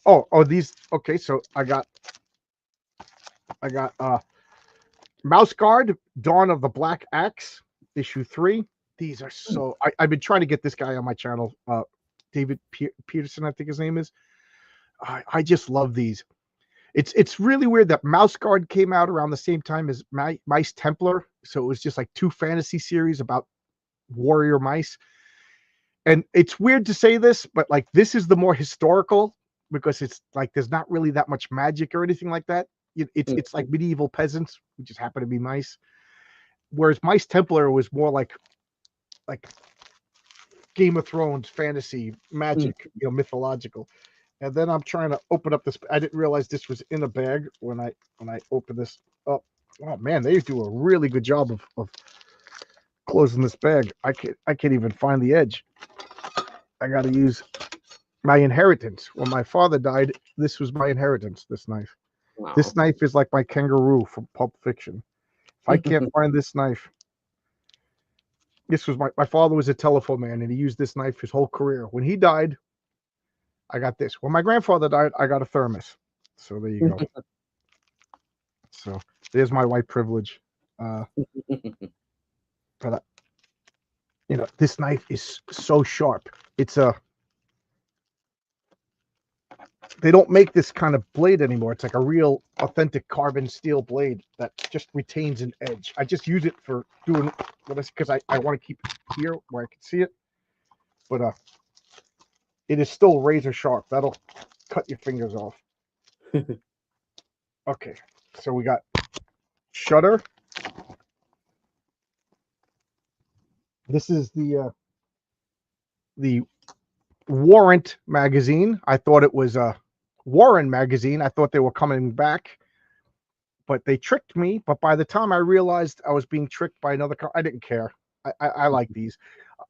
S1: Oh, these. Okay, so I got Mouse Guard, Dawn of the Black Axe, issue 3. These are so. I've been trying to get this guy on my channel, David Peterson, I think his name is. I just love these. It's really weird that Mouse Guard came out around the same time as Mice Templar, so it was just like 2 fantasy series about warrior mice. And it's weird to say this, but like this is the more historical because it's like there's not really that much magic or anything like that. It's like medieval peasants who just happen to be mice, whereas Mice Templar was more like Game of Thrones fantasy magic, mythological. And then I'm trying to open up this. I didn't realize this was in a bag when I open this up. Oh man, they do a really good job of closing this bag. I can't even find the edge. I got to use my inheritance. When my father died, this was my inheritance. This knife. Wow. This knife is like my kangaroo from Pulp Fiction. If I can't find this knife, this was my father was a telephone man, and he used this knife his whole career. When he died, I got this. When my grandfather died, I got a thermos. So there you go. So there's my white privilege. But this knife is so sharp. It's a they don't make this kind of blade anymore. It's like a real authentic carbon steel blade that just retains an edge. I just use it for doing this because I want to keep it here where I can see it. But it is still razor sharp. That'll cut your fingers off. Okay, so we got Shutter. This is the Warrant magazine. I thought it was a Warren magazine. I thought they were coming back, but they tricked me. But by the time I realized I was being tricked by another I didn't care. I like these.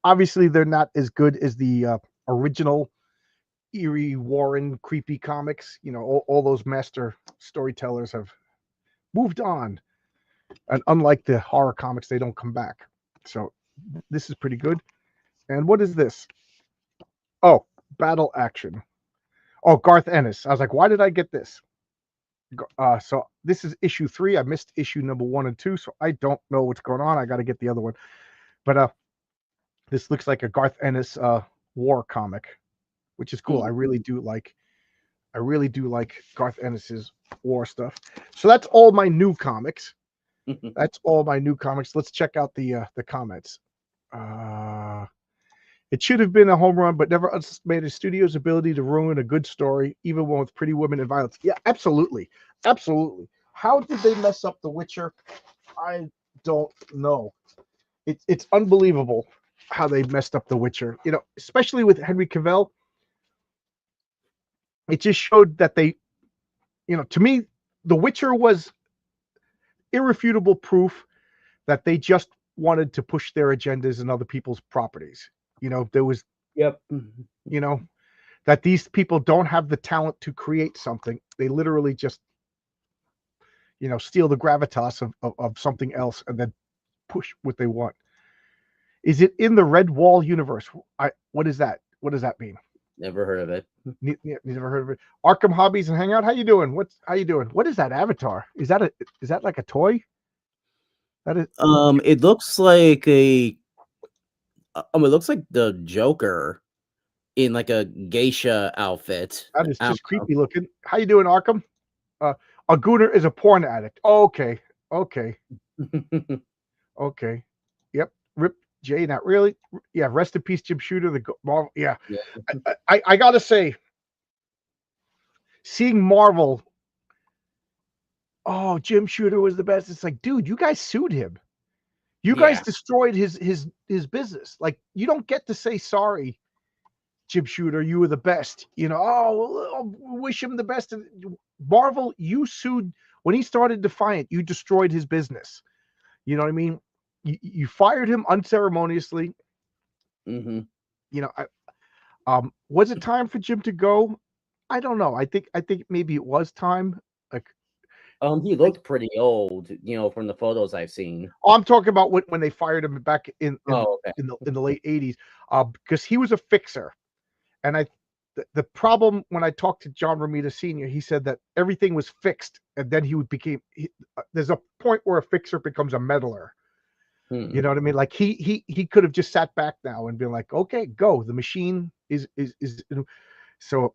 S1: Obviously, they're not as good as the original eerie Warren creepy comics. You know, all those master storytellers have moved on, and unlike the horror comics, they don't come back. So this is pretty good. And what is this? Oh, Battle Action. Oh, Garth Ennis. I was like, why did I get this? So this is issue 3. I missed issue number 1 and 2, so I don't know what's going on. I got to get the other one. But this looks like a Garth Ennis war comic, which is cool. I really do like Garth Ennis's war stuff. So that's all my new comics. That's all my new comics. Let's check out the comments. It should have been a home run, but never underestimated a studio's ability to ruin a good story, even one with pretty women and violence. Yeah, absolutely. Absolutely. How did they mess up The Witcher? I don't know. It's unbelievable how they messed up The Witcher. You know, especially with Henry Cavill. It just showed that they, you know, to me, The Witcher was irrefutable proof that they just wanted to push their agendas and other people's properties. You know, there was,
S2: you
S1: know, that these people don't have the talent to create something. They literally just, you know, steal the gravitas of something else and then push what they want. Is it in the Red Wall universe? What is that? What does that mean?
S2: Never heard of it.
S1: Never heard of it. Arkham Hobbies and Hangout. How you doing? How you doing? What is that avatar? Is that like a toy? That is.
S2: It looks like it looks like the Joker in like a geisha outfit.
S1: That is just creepy looking. How you doing, Arkham? A Gooner is a porn addict. Oh, okay. Okay. Yep. Rip J. Not really. Yeah. Rest in peace, Jim Shooter. The Marvel. Yeah. I gotta say, seeing Marvel. Oh, Jim Shooter was the best. It's like, dude, you guys sued him. You guys destroyed his business. Like, you don't get to say sorry, Jim Shooter. You were the best. You know. Oh, wish him the best. Marvel, you sued when he started Defiant. You destroyed his business. You know what I mean? You fired him unceremoniously.
S2: Mm-hmm.
S1: You know, was it time for Jim to go? I don't know. I think maybe it was time. Like,
S2: he looked pretty old, you know, from the photos I've seen.
S1: Oh, I'm talking about when they fired him back in the late 80s, because he was a fixer, and the problem when I talked to John Romita Sr., he said that everything was fixed, and then there's a point where a fixer becomes a meddler. You know what I mean? Like he could have just sat back now and been like, okay, go. The machine is so,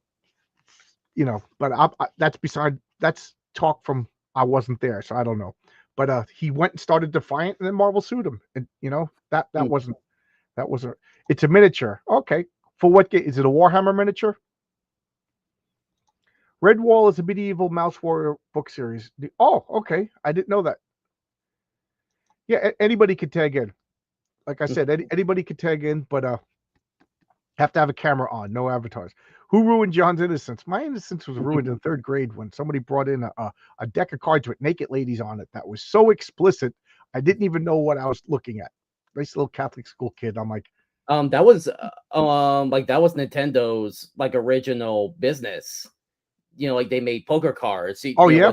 S1: you know. But that's talk from I wasn't there, so I don't know. But he went and started Defiant, and then Marvel sued him, and you know that wasn't. It's a miniature. Okay, for what game is it? A Warhammer miniature? Red Wall is a medieval Mouse Warrior book series. Oh, okay, I didn't know that. Yeah, anybody could tag in. Like I said, anybody could tag in, but have to have a camera on, no avatars. Who ruined John's innocence? My innocence was ruined in 3rd grade when somebody brought in a deck of cards with naked ladies on it that was so explicit, I didn't even know what I was looking at. Nice little Catholic school kid. I'm like,
S2: that was Nintendo's like original business. You know, like they made poker cards.
S1: Oh yeah,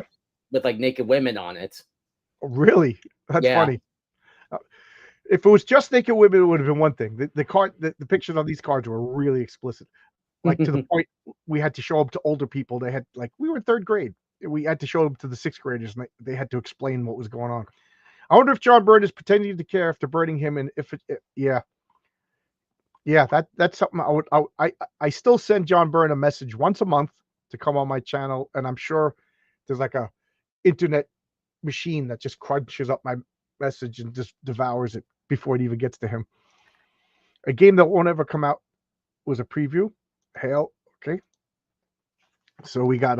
S2: with like naked women on it.
S1: Really? That's funny. If it was just naked women, it would have been one thing. The pictures on these cards were really explicit, like to the point we had to show them to older people. They had we were in 3rd grade. We had to show them to the 6th graders, and they had to explain what was going on. I wonder if John Byrne is pretending to care after burning him, and if yeah. Yeah, that's something I still send John Byrne a message once a month to come on my channel, and I'm sure there's like a internet machine that just crunches up my message and just devours it before it even gets to him. A game that won't ever come out was a preview. Hail, okay. So we got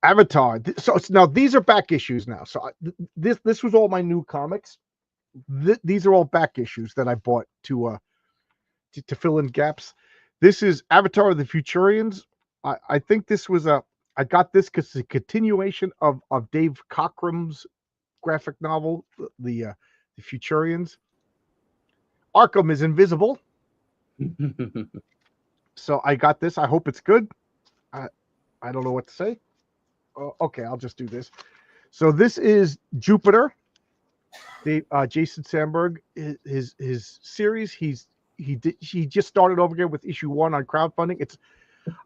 S1: Avatar. So now these are back issues now. So this was all my new comics. These are all back issues that I bought to fill in gaps. This is Avatar of the Futurians. I think this was I got this because it's a continuation of Dave Cockrum's graphic novel, the Futurians. Arkham is invisible. So I got this. I hope it's good. I don't know what to say. Okay, I'll just do this. So this is Jupiter. The Jason Sandberg, his series. He just started over again with issue 1 on crowdfunding.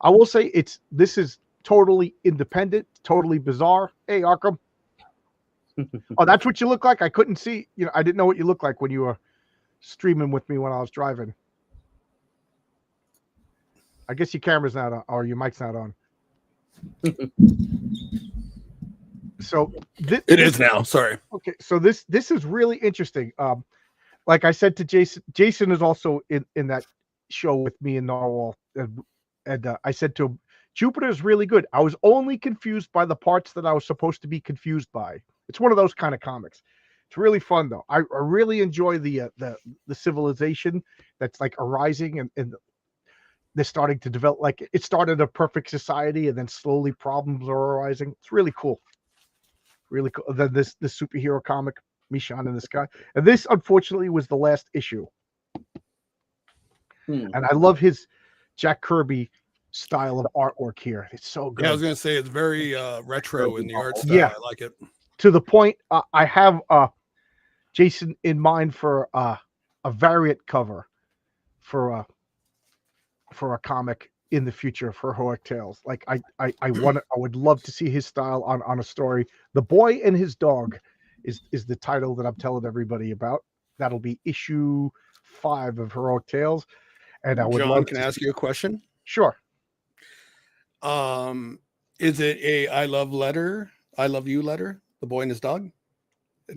S1: I will say this is totally independent, totally bizarre. Hey, Arkham. Oh, that's what you look like. I couldn't see. I didn't know what you looked like when you were streaming with me when I was driving. I guess your camera's not on, or your mic's not on. So
S3: it is now. Sorry.
S1: Okay, so this is really interesting. Like I said to Jason is also in that show with me in Narwhal, and I said to him, Jupiter is really good. I was only confused by the parts that I was supposed to be confused by. It's one of those kind of comics. It's really fun though. I really enjoy the civilization that's like arising and they're starting to develop. Like it started a perfect society and then slowly problems are arising. It's really cool. Really cool. Then this superhero comic, Mishan in the Sky. And this unfortunately was the last issue. And I love his Jack Kirby style of artwork here. It's so good.
S3: Yeah, I was gonna say it's very retro in the art style.
S1: Yeah.
S3: I like it.
S1: To the point, I have Jason in mind for a variant cover for a comic in the future for Heroic Tales. Like I would love to see his style on a story. The Boy and His Dog is the title that I'm telling everybody about. That'll be issue 5 of Heroic Tales. And I would
S3: John,
S1: love
S3: can I ask you a question?
S1: Sure.
S3: Is it a I love you letter, The Boy and His Dog?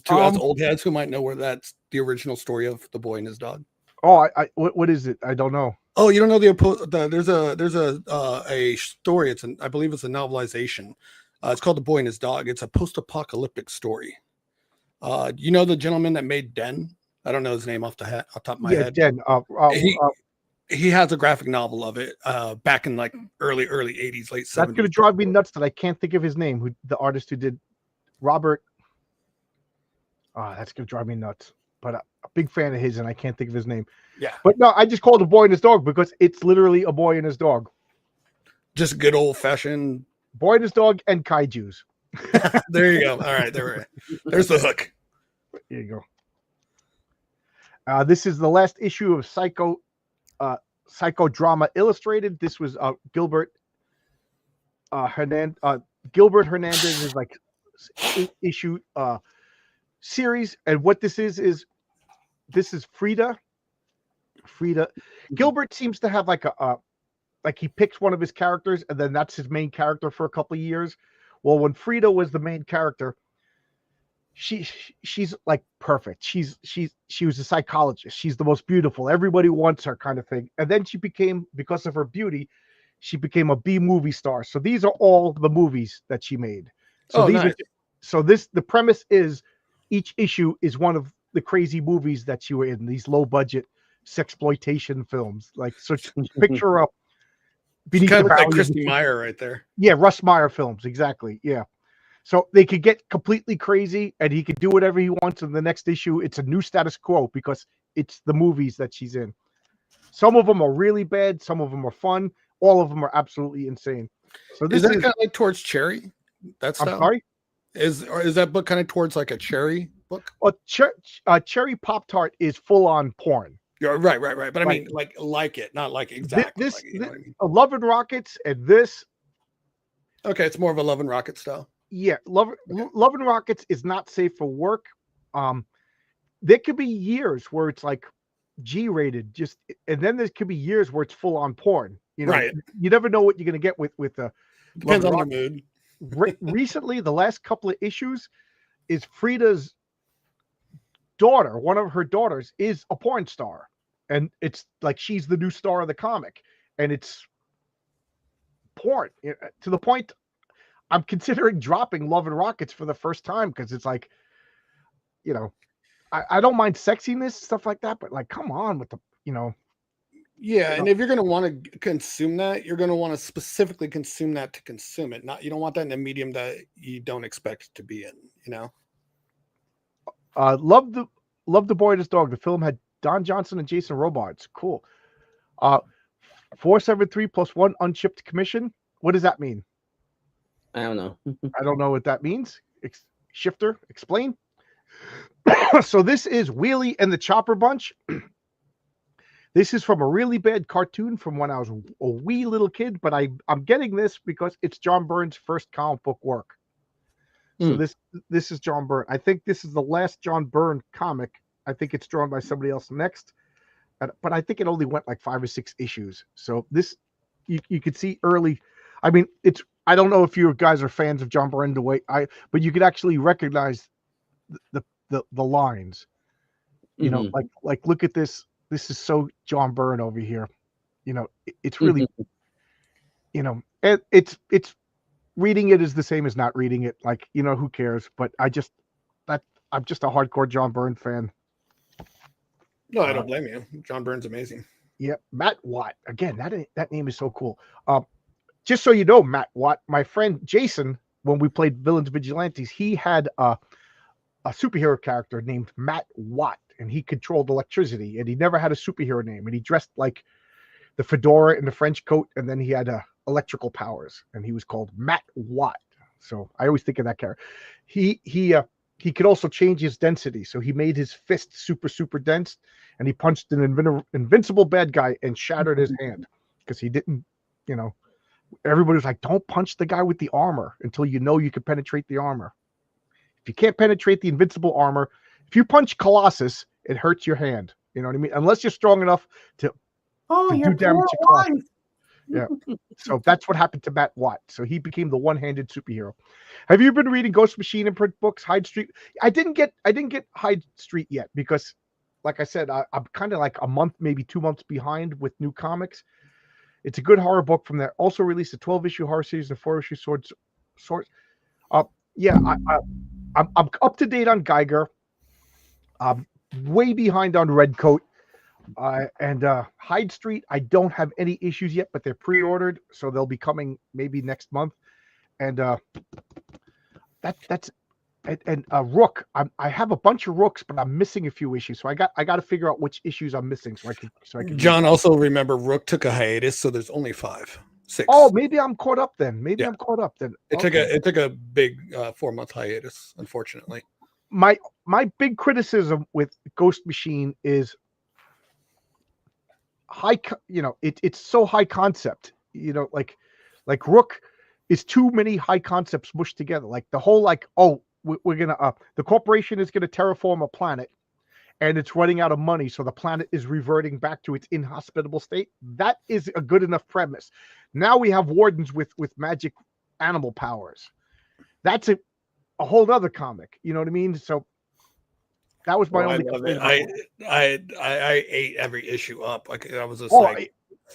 S3: To us old heads who might know where that's the original story of The Boy and His Dog.
S1: Oh, what is it? I don't know.
S3: Oh, you don't know there's a story. I believe it's a novelization. It's called The Boy and His Dog. It's a post-apocalyptic story. You know the gentleman that made Den? I don't know his name off top of my head.
S1: Den.
S3: He has a graphic novel of it back in like early 80s, late 70s.
S1: That's going to drive me nuts that I can't think of his name, who the artist who did Robert. That's going to drive me nuts. But a big fan of his, and I can't think of his name.
S3: Yeah.
S1: But no, I just called it A Boy and His Dog because it's literally a boy and his dog.
S3: Just good old-fashioned
S1: Boy and His Dog and kaijus.
S3: There you go. All right, there's the hook.
S1: There you go. This is the last issue of Psychodrama Illustrated. This was Gilbert Hernandez. Gilbert Hernandez's like 8-issue series, and what this is Frida. Gilbert seems to have like like he picks one of his characters, and then that's his main character for a couple of years. Well, when Frida was the main character, she's like perfect. She was a psychologist. She's the most beautiful. Everybody wants her, kind of thing. And then she became, because of her beauty, she became a B movie star. So these are all the movies that she made. So
S3: nice.
S1: The premise is each issue is one of the crazy movies that she were in. These low budget sexploitation films. Like, so picture up.
S3: Kind of like Christy Meyer right there.
S1: Yeah, Russ Meyer films, exactly. Yeah. So they could get completely crazy and he could do whatever he wants. In the next issue, it's a new status quo because it's the movies that she's in. Some of them are really bad. Some of them are fun. All of them are absolutely insane. So this
S3: is that kind of like towards Cherry? That's
S1: I'm sorry?
S3: Is that book kind of towards like a Cherry book?
S1: Well, Cherry Pop-Tart is full-on porn.
S3: Yeah, right. But I mean, like it, not like exactly.
S1: Love and Rockets and this.
S3: Okay, it's more of a Love and Rocket style.
S1: Yeah, Love and Rockets is not safe for work. There could be years where it's like G-rated, just and then there could be years where it's full on porn. You know,
S3: Right.
S1: you never know what you're gonna get with
S3: Depends
S1: Love
S3: on
S1: and
S3: your mood.
S1: recently, the last couple of issues is Frida's daughter, one of her daughters, is a porn star, and it's like she's the new star of the comic, and it's porn to the point I'm considering dropping Love and Rockets for the first time because it's like, you know, I don't mind sexiness stuff like that, but like, come on with the, you know.
S3: Yeah, and if you're going to want to consume that, you're going to want to specifically consume that to consume it. Not, you don't want that in a medium that you don't expect it to be in. You know.
S1: Love the Boy and His Dog. The film had Don Johnson and Jason Robards. Cool. 473 plus 1 unshipped commission. What does that mean?
S2: I don't know.
S1: I don't know what that means. Shifter, explain. So this is Wheelie and the Chopper Bunch. This is from a really bad cartoon from when I was a wee little kid, but I'm getting this because it's John Byrne's first comic book work. So this is John Byrne. I think this is the last John Byrne comic. I think it's drawn by somebody else next, but I think it only went like 5 or 6 issues. So this you could see early. I mean, I don't know if you guys are fans of John Byrne but you could actually recognize the lines. You know, like look at this. This is so John Byrne over here. You know, it's really, you know, it's reading it is the same as not reading it. Like, you know, who cares? But I'm just a hardcore John Byrne fan.
S3: No, I don't blame you. John Byrne's amazing.
S1: Yeah, Matt Watt. Again, that name is so cool. Just so you know, Matt Watt, my friend Jason, when we played Villains Vigilantes, he had a superhero character named Matt Watt, and he controlled electricity, and he never had a superhero name, and he dressed like the fedora and the French coat, and then he had electrical powers, and he was called Matt Watt. So I always think of that character. He could also change his density, so he made his fist super dense, and he punched an invincible bad guy and shattered his hand because he didn't, you know. Everybody was like, don't punch the guy with the armor until you know you can penetrate the armor. If you can't penetrate the invincible armor, if you punch Colossus, it hurts your hand. You know what I mean? Unless you're strong enough to do damage to Colossus. Yeah. So that's what happened to Matt Watt. So he became the one-handed superhero. Have you been reading Ghost Machine and print books, Hyde Street? I didn't get Hyde Street yet because, like I said, I'm kind of like a month, maybe 2 months behind with new comics. It's a good horror book from there. Also released a 12-issue horror series and 4-issue source. Yeah, I'm up to date on Geiger. I'm way behind on Redcoat. And Hyde Street, I don't have any issues yet, but they're pre-ordered, so they'll be coming maybe next month. And that's Rook. I have a bunch of Rooks, but I'm missing a few issues, so I got to figure out which issues I'm missing so I can.
S3: John, also remember Rook took a hiatus, so there's only 5, 6.
S1: Oh, maybe I'm caught up then. I'm caught up then.
S3: It took a big 4-month hiatus, unfortunately.
S1: My big criticism with Ghost Machine is it's so high concept, like Rook is too many high concepts mushed together. Like the whole, we're gonna the corporation is gonna terraform a planet and it's running out of money, so the planet is reverting back to its inhospitable state. That is a good enough premise. Now we have wardens with magic animal powers. That's a whole other comic, you know what I mean? So that was my only complaint.
S3: I ate every issue up. Like I was just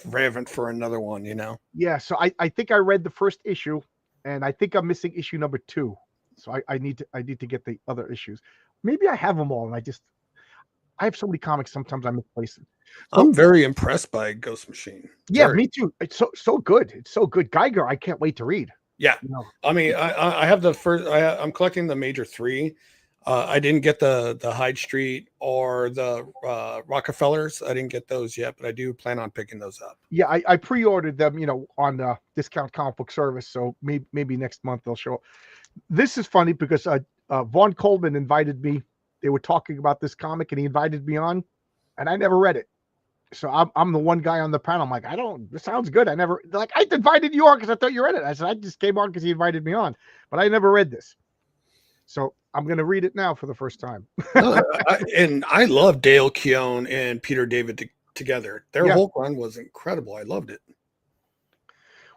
S3: reverent for another one, you know.
S1: Yeah, so I think I read the first issue, and I think I'm missing issue number 2. So I need to get the other issues. Maybe I have them all, and I have so many comics. Sometimes I misplace them. So,
S3: I'm very impressed by Ghost Machine.
S1: Yeah, me too. It's so good. It's so good. Geiger, I can't wait to read.
S3: Yeah, I mean, I have the first. I'm collecting the major 3. I didn't get the Hyde Street or the Rockefellers. I didn't get those yet, but I do plan on picking those up.
S1: Yeah, I pre-ordered them, on Discount Comic Book Service. So maybe next month they'll show up. This is funny because Vaughn Coleman invited me. They were talking about this comic, and he invited me on, and I never read it. So I'm the one guy on the panel. I'm like, this sounds good. I invited you on because I thought you read it. I said, I just came on because he invited me on, but I never read this. So I'm going to read it now for the first time.
S3: And I love Dale Keown and Peter David together. Their
S1: Yeah.
S3: Hulk run was incredible. I loved it.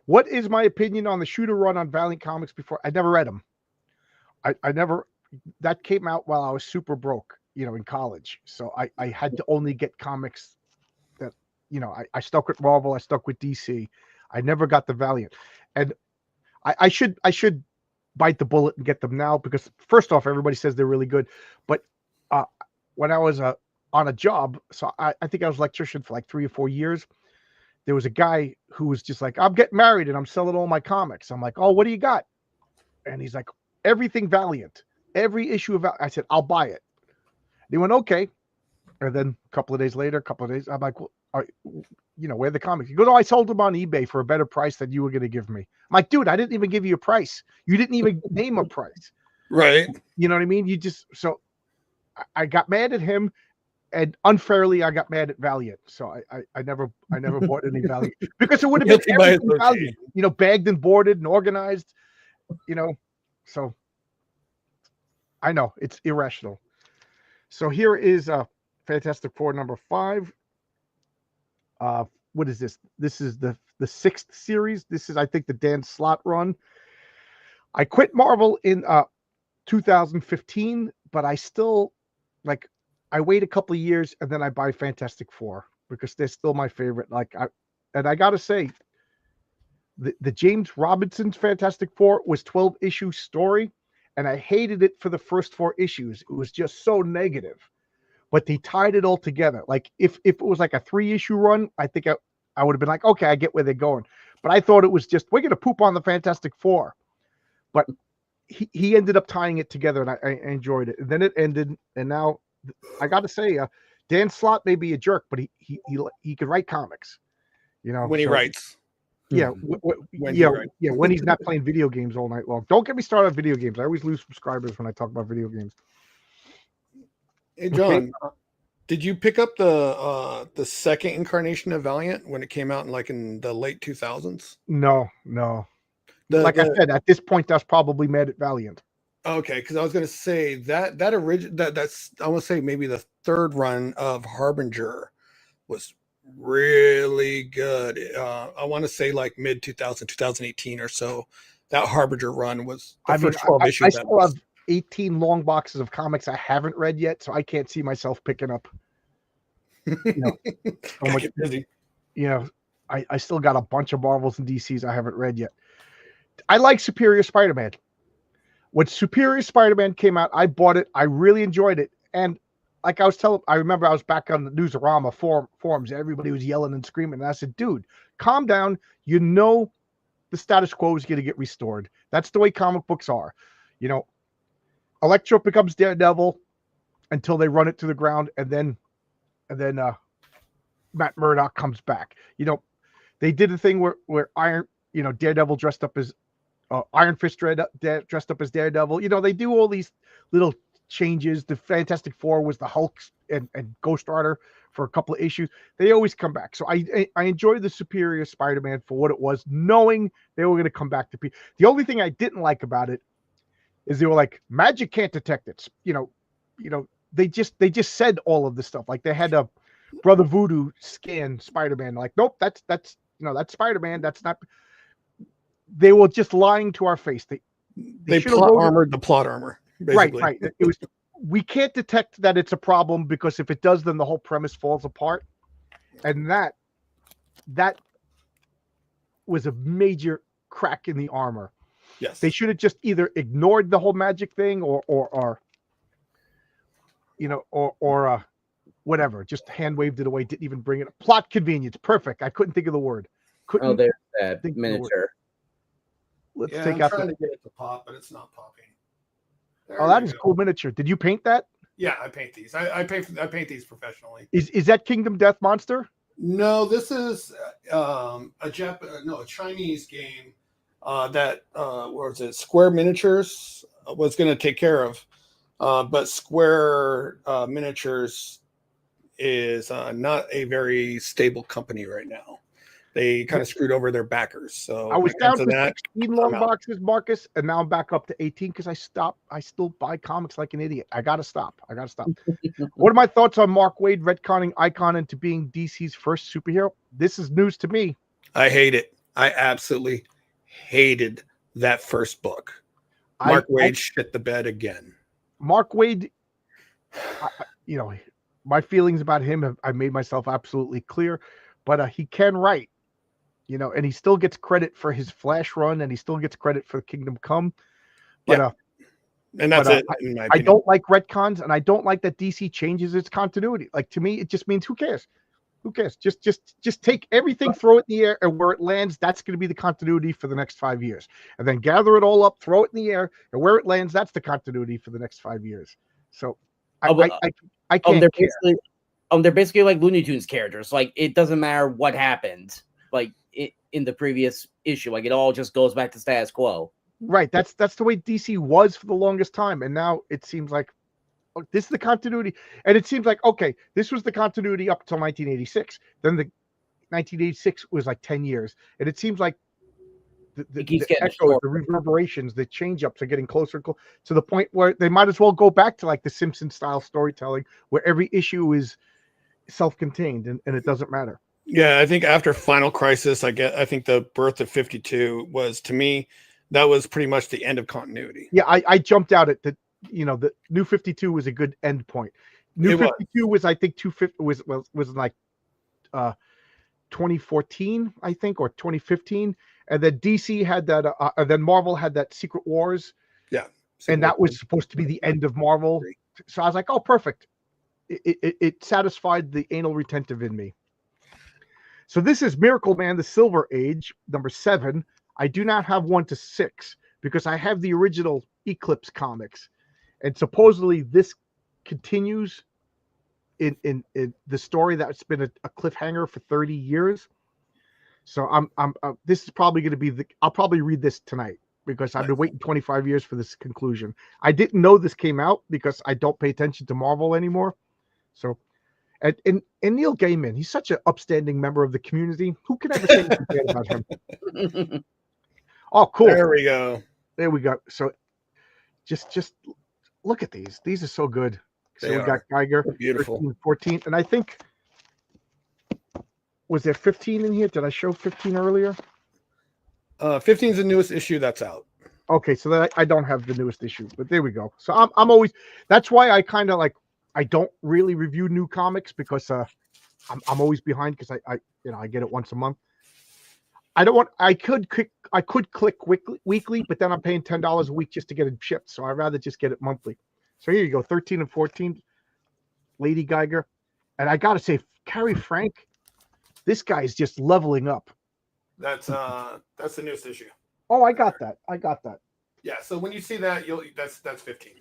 S1: What is my opinion on the shooter run on Valiant Comics before? I never read them. I never, that came out while I was super broke, in college. So I had to only get comics that, I stuck with Marvel, I stuck with DC. I never got the Valiant. And I should bite the bullet and get them now, because first off, everybody says they're really good. But when I was on a job, so I think I was an electrician for like 3 or 4 years. There was a guy who was just like, I'm getting married and I'm selling all my comics. I'm like, oh, what do you got? And he's like, everything Valiant, every issue of Valiant. I said, I'll buy it. They went, okay. And then a couple of days later, I'm like, well, where are the comics? He goes, oh, I sold them on eBay for a better price than you were going to give me. I'm like, dude, I didn't even give you a price. You didn't even name a price.
S3: Right.
S1: You know what I mean? So I got mad at him, and unfairly I got mad at Valiant. So I never bought any Valiant, because it would have been everything Valiant, bagged and boarded and organized, so I know it's irrational. So here is Fantastic Four number 5. What is this? This is the 6th series. This is, I think, the Dan Slott run. I quit Marvel in 2015, but I still I wait a couple of years and then I buy Fantastic Four because they're still my favorite. I gotta say, the James Robinson's Fantastic Four was 12-issue story, and I hated it for the first 4 issues. It was just so negative. But they tied it all together. Like if it was like a 3-issue run, I think I would have been like, okay, I get where they're going. But I thought it was just, we're gonna poop on the Fantastic Four. But he ended up tying it together, and I enjoyed it. And then it ended, and now I got to say, Dan Slott may be a jerk, but he could write comics.
S3: When he writes.
S1: Yeah, when he's not playing video games all night long. Don't get me started on video games. I always lose subscribers when I talk about video games.
S3: Hey, John, did you pick up the second incarnation of Valiant when it came out in the late 2000s?
S1: No. I said, at this point, that's probably mad at Valiant.
S3: Okay, because I was going to say that's I want to say maybe the 3rd run of Harbinger was really good. I want to say like mid 2018 or so. That Harbinger run was the first 12 issues.
S1: I still have 18 long boxes of comics I haven't read yet, so I can't see myself picking up. So much busy. I still got a bunch of Marvels and DCs I haven't read yet. I like Superior Spider-Man. When Superior Spider-Man came out, I bought it. I really enjoyed it. And like I remember I was back on the Newsarama forums. Everybody was yelling and screaming. And I said, dude, calm down. The status quo is going to get restored. That's the way comic books are. Electro becomes Daredevil until they run it to the ground. And then Matt Murdock comes back. They did a thing where Daredevil dressed up as Iron Fist dressed up as Daredevil. They do all these little changes. The Fantastic Four was the Hulk and Ghost Rider for a couple of issues. They always come back. So I enjoyed the Superior Spider-Man for what it was, knowing they were going to come back to people. The only thing I didn't like about it is they were like, magic can't detect it. They just said all of this stuff. Like they had a Brother Voodoo scan Spider-Man. Like, nope, that's Spider-Man. That's not. They were just lying to our face. They
S3: plot armored the plot armor. Basically.
S1: Right. It was. We can't detect that it's a problem, because if it does, then the whole premise falls apart. And that was a major crack in the armor.
S3: Yes.
S1: They should have just either ignored the whole magic thing or whatever. Just hand waved it away. Didn't even bring it up. Plot convenience. Perfect. I couldn't think of the word.
S2: There's that miniature.
S1: Let's
S3: take
S1: I'm
S3: out trying to get it to pop, but it's not popping.
S1: That is a cool miniature. Did you paint that?
S3: Yeah, I paint these. I paint these professionally.
S1: Is that Kingdom Death Monster?
S3: No, this is a Chinese game that Square Miniatures was going to take care of, but Square Miniatures is not a very stable company right now. They kind of screwed over their backers. So
S1: I was
S3: when it
S1: down
S3: comes
S1: to
S3: that,
S1: 16 long
S3: I'm out.
S1: boxes, Marcus, and now I'm back up to 18 because I stopped. I still buy comics like an idiot. I gotta stop. What are my thoughts on Mark Waid retconning Icon into being DC's first superhero? This is news to me.
S3: I hate it. I absolutely hated that first book. Mark Waid shit the bed again.
S1: Mark Waid, you know, my feelings about him, I made myself absolutely clear, but he can write. You know, and he still gets credit for his Flash run, and he still gets credit for Kingdom Come. But,
S3: and that's it. In my opinion.
S1: I don't like retcons, and I don't like that DC changes its continuity. Like, to me, it just means who cares? Who cares? Just take everything, throw it in the air, and where it lands, that's going to be the continuity for the next 5 years. And then gather it all up, throw it in the air, and where it lands, that's the continuity for the next 5 years. So I can't care.
S2: They're basically like Looney Tunes characters. Like, it doesn't matter what happened. Like in the previous issue, like it all just goes back to status quo.
S1: Right. That's the way DC was for the longest time, and now it seems like this is the continuity. And it seems like, okay, this was the continuity up until 1986. Then the 1986 was like 10 years, and it seems like the echoes, the reverberations, the change-ups are getting closer to the point where they might as well go back to like the Simpsons style storytelling, where every issue is self-contained and it doesn't matter.
S3: Yeah, I think after Final Crisis, I think the birth of 52 was, to me, that was pretty much the end of continuity.
S1: Yeah, I jumped out at the New 52 was a good end point. New 52 was, I think, 250 was like 2014, I think, or 2015, and then DC had that, and then Marvel had that Secret Wars.
S3: Yeah,
S1: and that was supposed to be the end of Marvel. So I was like, oh, perfect. It satisfied the anal retentive in me. So this is Miracle Man, the Silver Age, number 7. I do not have 1 to 6 because I have the original Eclipse comics, and supposedly this continues in the story that's been a cliffhanger for 30 years. So I'm this is probably going to be I'll probably read this tonight because I've been waiting 25 years for this conclusion. I didn't know this came out because I don't pay attention to Marvel anymore. So. And Neil Gaiman, he's such an upstanding member of the community. Who can ever say anything bad about him? Oh, cool.
S3: There we go.
S1: So just look at these. These are so good. So
S3: we
S1: got Geiger,
S3: beautiful.
S1: 13, 14. And I think, was there 15 in here? Did I show 15 earlier?
S3: 15 is the newest issue that's out.
S1: Okay, so I don't have the newest issue, but there we go. So I'm always, that's why I kind of like, I don't really review new comics because I'm always behind because I get it once a month. I could click weekly, but then I'm paying $10 a week just to get it shipped. So I'd rather just get it monthly. So here you go, 13 and 14, Lady Geiger. And I gotta say, Carrie Frank, this guy is just leveling up.
S3: That's the newest issue.
S1: Oh, I got that.
S3: Yeah, so when you see that, that's 15.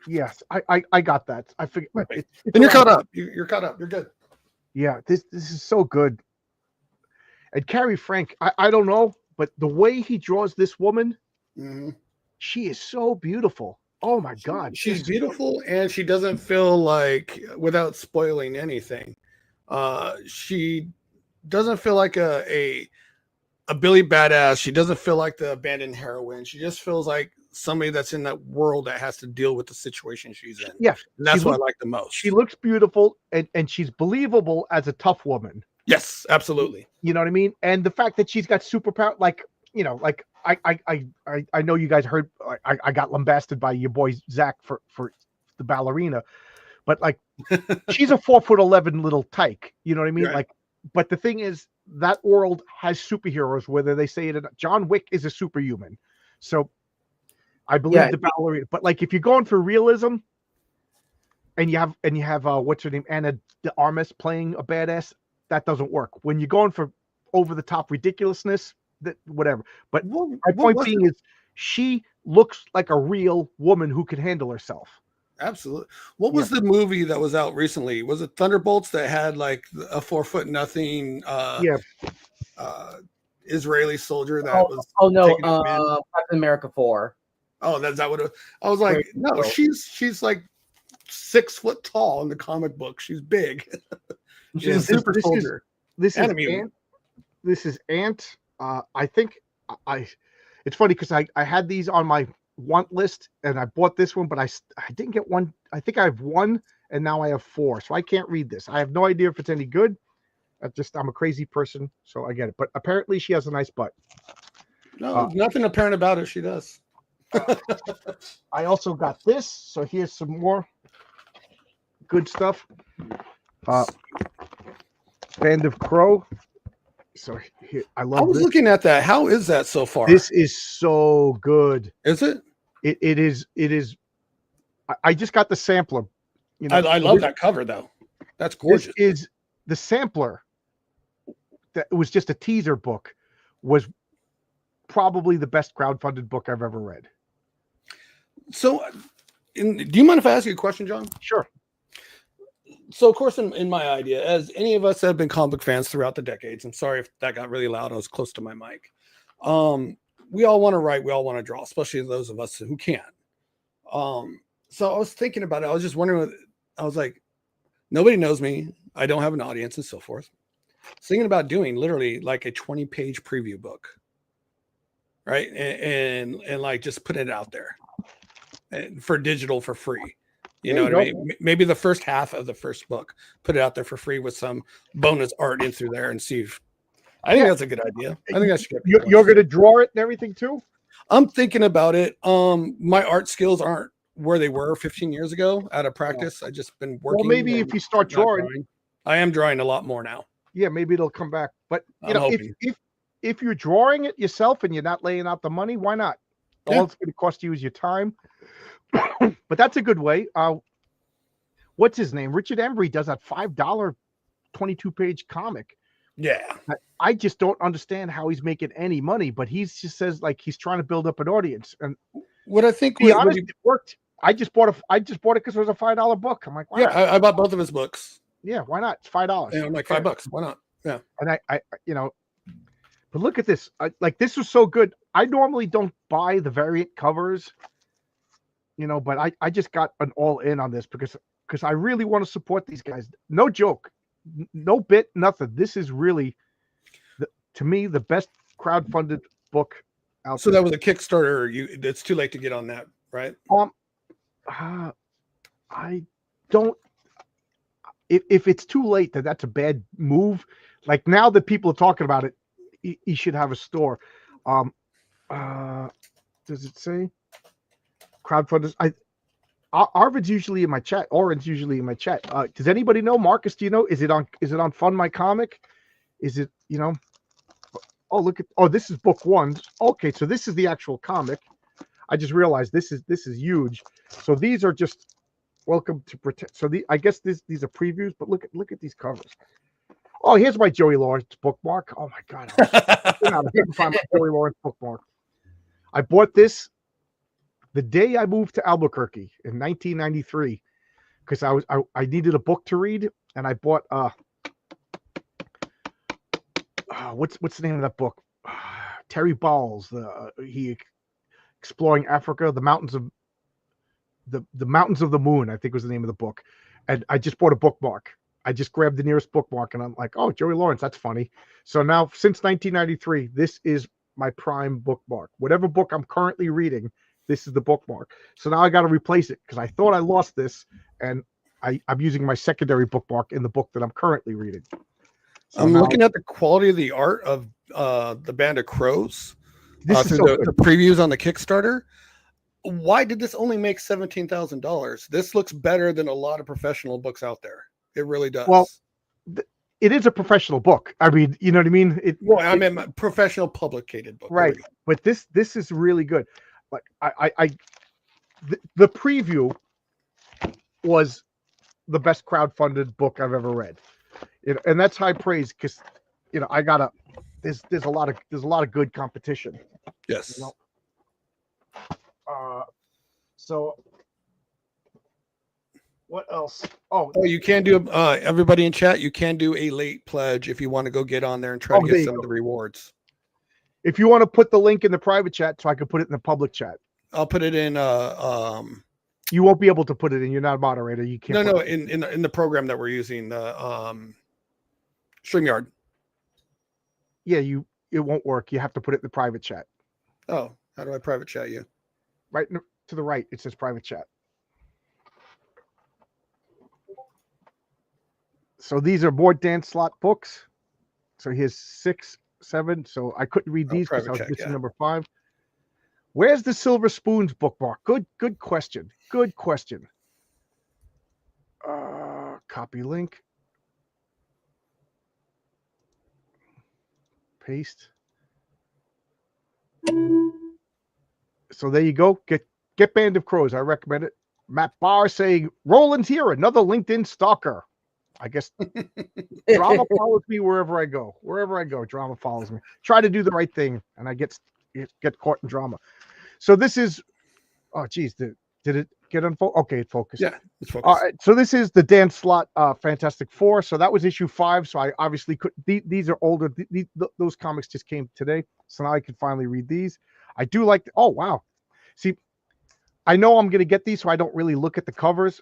S1: Yes, I got that. I figured.
S3: Then you're caught up. You're caught up. You're good.
S1: Yeah, this is so good. And Carrie Frank, I don't know, but the way he draws this woman, she is so beautiful. Oh my God,
S3: she's beautiful, and she doesn't feel like, without spoiling anything, she doesn't feel like a Billy Badass. She doesn't feel like the abandoned heroine. She just feels like somebody that's in that world that has to deal with the situation she's in.
S1: Yeah,
S3: and that's what I like the most.
S1: She looks beautiful, and she's believable as a tough woman.
S3: Yes, absolutely.
S1: You know what I mean? And the fact that she's got superpower, like, you know, like I know you guys heard, I got lambasted by your boy Zach for the ballerina, but like she's a 4'11" little tyke. You know what I mean? Right. Like, but the thing is, that world has superheroes, whether they say it or not. John Wick is a superhuman, so I believe the ballerina. But like, if you're going for realism, and you have what's her name, Anna de Armas playing a badass, that doesn't work. When you're going for over the top ridiculousness, that whatever. But my point being is, she looks like a real woman who can handle herself.
S3: Absolutely. What was the movie that was out recently? Was it Thunderbolts that had like a 4'0" Israeli soldier that was?
S2: Oh no, Captain America 4.
S3: Oh, that's that what I was like. No, she's like 6 foot tall in the comic book. She's big. She's a super soldier.
S1: This is This is Ant. I think I. It's funny because I had these on my want list and I bought this one, but I didn't get one. I think I have one and now I have four, so I can't read this. I have no idea if it's any good. I'm a crazy person, so I get it. But apparently, she has a nice butt.
S3: No, nothing apparent about it. She does.
S1: I also got this. So here's some more good stuff. Band of Crow. So here, I love.
S3: I was
S1: this.
S3: looking at that. How is that so far?
S1: This is so good.
S3: Is it?
S1: It is. I just got the sampler. You know,
S3: I love that cover though. That's gorgeous.
S1: This is the sampler. That was just a teaser book. Was probably the best crowdfunded book I've ever read.
S3: So, do you mind if I ask you a question, John?
S1: Sure.
S3: So, of course, in my idea, as any of us that have been comic book fans throughout the decades, I'm sorry if that got really loud. I was close to my mic. We all want to write. We all want to draw, especially those of us who can. So I was thinking about it. I was just wondering. I was like, nobody knows me. I don't have an audience and so forth. Thinking about doing literally like a 20-page preview book, right? And like just put it out there and for digital for free. You know what I mean? Maybe the first half of the first book, put it out there for free with some bonus art in through there and see if I think that's a good idea. I think I should get
S1: you're going to draw it and everything too?
S3: I'm thinking about it. My art skills aren't where they were 15 years ago out of practice. I just been working.
S1: Well, maybe if you start drawing,
S3: I am drawing a lot more now.
S1: Yeah, maybe it'll come back. But you know, if you're drawing it yourself and you're not laying out the money, why not? All it's going to cost you is your time. But that's a good way. What's his name? Richard Embry does that $5 22-page comic.
S3: Yeah.
S1: I just don't understand how he's making any money, but he just says like he's trying to build up an audience. And
S3: what I think
S1: it worked. I just bought it because it was a $5 book. I'm like,
S3: wow. Yeah, I bought both of his books.
S1: Yeah, why not? It's $5.
S3: Yeah, I'm like $5. Why not? Yeah.
S1: And I you know, but look at this. Like this was so good. I normally don't buy the variant covers, you know, but I just got an all in on this because I really want to support these guys. No joke, no bit, nothing. This is really, to me, the best crowdfunded book out
S3: so
S1: there.
S3: That was a Kickstarter. It's too late to get on that, right?
S1: I don't. If it's too late, that's a bad move. Like now that people are talking about it, you should have a store. Does it say crowdfunders? Arvid's usually in my chat. Oren's usually in my chat. Does anybody know? Marcus, do you know? Is it on Fund My Comic? Is it, you know? Oh, look at, this is book one. Okay, so this is the actual comic. I just realized this is huge. So these are just welcome to protect. So I guess these are previews, but look at these covers. Oh, here's my Joey Lawrence bookmark. Oh my God. I couldn't find my Joey Lawrence bookmark. I bought this the day I moved to Albuquerque in 1993 because I needed a book to read, and I bought what's the name of that book? Terry Bowles, he exploring Africa, the mountains of the moon, I think was the name of the book. And I just bought a bookmark. I just grabbed the nearest bookmark and I'm like, oh, Joey Lawrence, that's funny. So now since 1993, this is my prime bookmark. Whatever book I'm currently reading, this is the bookmark. So now I got to replace it because I thought I lost this, and I'm using my secondary bookmark in the book that I'm currently reading. So
S3: I'm looking at the quality of the art of the Band of Crows through the previews on the Kickstarter. Why did this only make $17,000? This looks better than a lot of professional books out there. It really does.
S1: Well, it is a professional book. I mean, you know what I mean?
S3: I mean, professional publicated book.
S1: Right. But this is really good. Like the preview was the best crowdfunded book I've ever read. And that's high praise because, you know, there's a lot of good competition.
S3: Yes.
S1: You know? So what else? Oh,
S3: you can do everybody in chat. You can do a late pledge if you want to go get on there and try to get some of the rewards.
S1: If you want to put the link in the private chat, so I can put it in the public chat.
S3: I'll put it in.
S1: You won't be able to put it in. You're not a moderator. You can't.
S3: No. In the program that we're using, StreamYard.
S1: Yeah, it won't work. You have to put it in the private chat.
S3: Oh, how do I private chat you?
S1: Right to the right, it says private chat. So these are more Dan Slott books. So here's 6, 7. So I couldn't read these because I was missing number 5. Where's the Silver Spoons bookmark? Good question. Good question. Copy link. Paste. So there you go. Get Band of Crows. I recommend it. Matt Barr saying, Roland's here, another LinkedIn stalker. I guess drama follows me wherever I go. Wherever I go, drama follows me. Try to do the right thing, and I get caught in drama. So this is, oh geez, did it get unfocused? Okay, it focused.
S3: Yeah, it's focused.
S1: All right, so this is the Dan Slott Fantastic Four. So that was issue 5. So I obviously couldn't. These are older. Those comics just came today, so now I can finally read these. I do like. Oh wow, see, I know I'm going to get these, so I don't really look at the covers.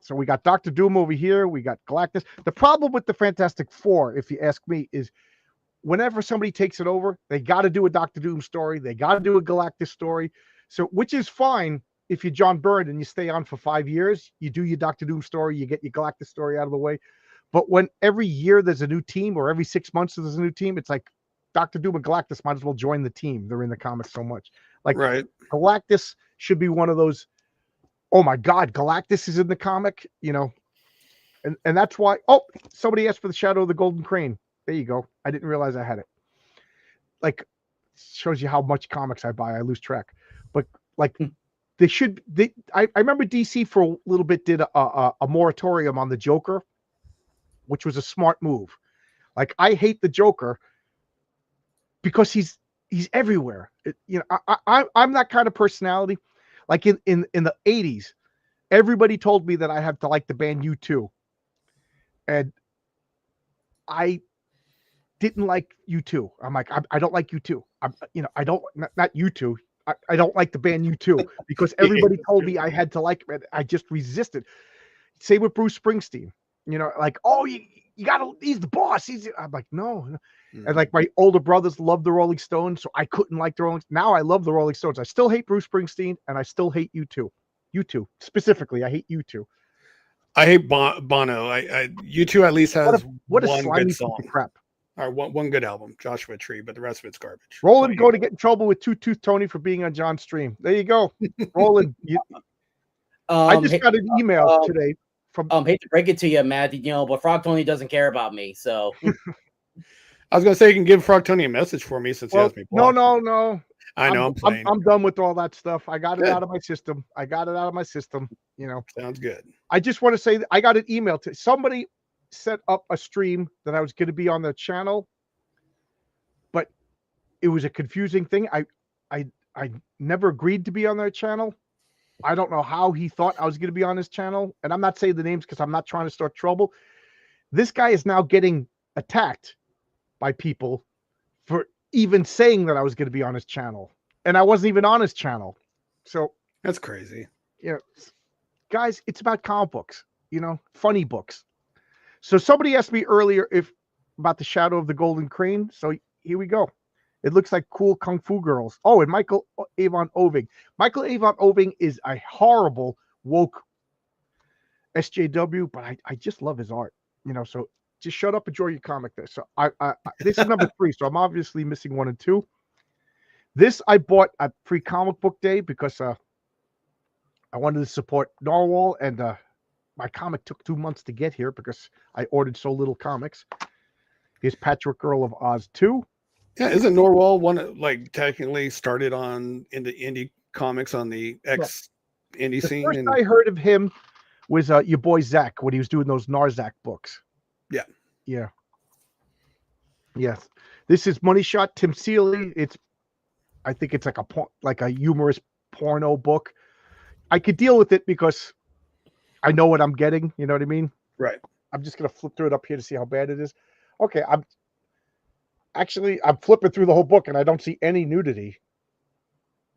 S1: So we got Dr. Doom over here. We got Galactus. The problem with the Fantastic Four, if you ask me, is whenever somebody takes it over, they got to do a Dr. Doom story. They got to do a Galactus story. So, which is fine if you're John Byrne and you stay on for 5 years. You do your Dr. Doom story. You get your Galactus story out of the way. But when every year there's a new team, or every 6 months there's a new team, it's like Dr. Doom and Galactus might as well join the team. They're in the comics so much. Like,
S3: right.
S1: Galactus should be one of those, oh my God, Galactus is in the comic, you know, and that's why. Oh, somebody asked for the Shadow of the Golden Crane. There you go. I didn't realize I had it. Like, shows you how much comics I buy. I lose track. But like, I remember DC for a little bit did a moratorium on the Joker, which was a smart move. Like, I hate the Joker because he's everywhere. You know, I'm that kind of personality. Like in the 80s, everybody told me that I had to like the band U2. And I didn't like U2. I'm like, I don't like U2. I don't, not U2. I don't like the band U2 because everybody told me I had to like it. I just resisted. Same with Bruce Springsteen. You know, like, oh, you gotta, he's the boss. I'm like, no. And like my older brothers loved the Rolling Stones, so I couldn't like the Rolling Stones. Now I love the Rolling Stones. I still hate Bruce Springsteen, and I still hate U2. U2 specifically, I hate U2.
S3: I hate Bono. U2 at least has
S1: what a
S3: one
S1: slimy
S3: good
S1: piece
S3: song.
S1: of crap.
S3: Or one good album, Joshua Tree, but the rest of it's garbage.
S1: Roland going to get in trouble with Two Tooth Tony for being on John's stream. There you go, Roland. I just got an email today from.
S2: Hate to break it to you, Matt. You know, but Frog Tony doesn't care about me, so.
S3: I was gonna say you can give Frog Tony a message for me since he has me blocked.
S1: No.
S3: I know I'm playing.
S1: I'm done with all that stuff. I got it out of my system. You know.
S3: Sounds good.
S1: I just want to say that I got an email to somebody set up a stream that I was going to be on the channel, but it was a confusing thing. I never agreed to be on their channel. I don't know how he thought I was going to be on his channel, and I'm not saying the names because I'm not trying to start trouble. This guy is now getting attacked by people for even saying that I was going to be on his channel, and I wasn't even on his channel. So
S3: that's crazy.
S1: You know, guys, it's about comic books, you know, funny books. So somebody asked me earlier about the Shadow of the Golden Crane. So here we go. It looks like cool Kung Fu girls. Oh, and Michael Avon Oving. Michael Avon Oving is a horrible woke SJW, but I just love his art. You know, so just shut up, enjoy your comic there. So I this is number 3, so I'm obviously missing 1 and 2. This I bought at Free Comic Book Day because I wanted to support Narwhal, and my comic took 2 months to get here because I ordered so little comics. Here's Patrick Earl of Oz 2.
S3: Yeah, isn't Narwhal one like technically started on into indie comics on the indie scene?
S1: First I heard of him was your boy Zach when he was doing those Narzac books. Yeah. Yes. This is Money Shot, Tim Seeley. I think it's like a humorous porno book. I could deal with it because I know what I'm getting. You know what I mean?
S3: Right.
S1: I'm just gonna flip through it up here to see how bad it is. Okay, I'm flipping through the whole book and I don't see any nudity.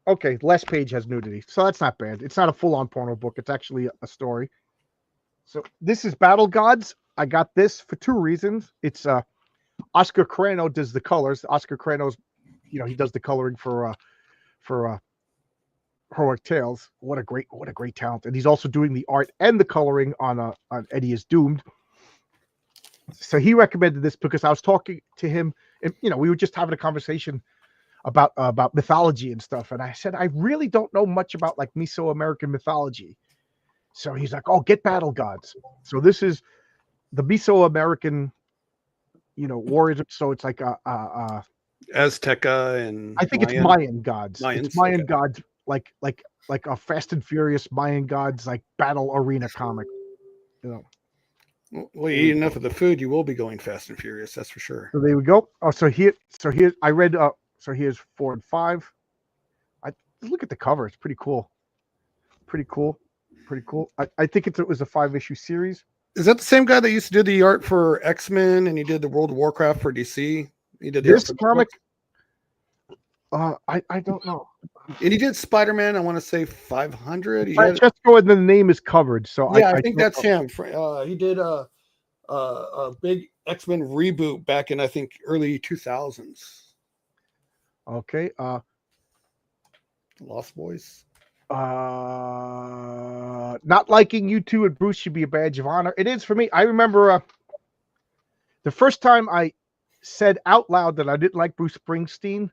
S1: Okay, last page has nudity, so that's not bad. It's not a full-on porno book. It's actually a story. So this is Battle Gods. I got this for 2 reasons. It's Oscar Crano does the colors. Oscar Crano's, he does the coloring for Heroic Tales. What a great talent. And he's also doing the art and the coloring on Eddie is Doomed. So he recommended this because I was talking to him, and we were just having a conversation about mythology and stuff. And I said, I really don't know much about like Mesoamerican mythology. So he's like, oh, get Battle Gods. So this is the Mesoamerican, warriors. So it's like
S3: Azteca and
S1: I think
S3: Mayan.
S1: it's Mayan gods.
S3: Mayans,
S1: It's Mayan
S3: okay.
S1: gods, like a Fast and Furious Mayan gods, like battle arena comic.
S3: Well, you eat enough of the food, you will be going Fast and Furious. That's for sure.
S1: So there we go. Oh, so here I read. So here's 4 and 5. Look at the cover. It's pretty cool. Pretty cool. I think it was a 5-issue series.
S3: Is that the same guy that used to do the art for X-Men and he did the World of Warcraft for DC? He did
S1: This comic. I don't know.
S3: And he did Spider-Man. I want to say 500. He had,
S1: Francesco, and the name is covered. So
S3: yeah, I think
S1: don't
S3: that's
S1: know.
S3: him. He did a big X-Men reboot back in I think early 2000s.
S1: Okay.
S3: Lost Boys.
S1: Not liking you two and Bruce should be a badge of honor. It is for me. I remember the first time I said out loud that I didn't like Bruce Springsteen.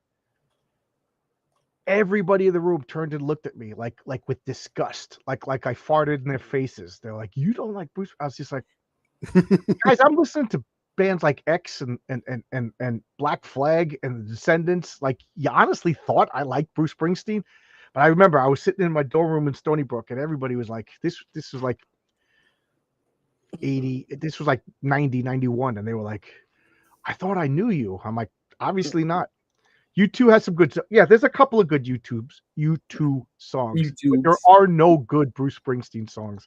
S1: Everybody in the room turned and looked at me like with disgust, like I farted in their faces. They're like, "You don't like Bruce?" I was just like, "Guys, I'm listening to bands like X and Black Flag and the Descendants. Like, you honestly thought I liked Bruce Springsteen?" But I remember I was sitting in my dorm room in Stony Brook, and everybody was like, "This was like 80. This was like 90, 91," and they were like, "I thought I knew you." I'm like, "Obviously not." U2 has some good stuff. Yeah, there's a couple of good U2 songs. But there are no good Bruce Springsteen songs.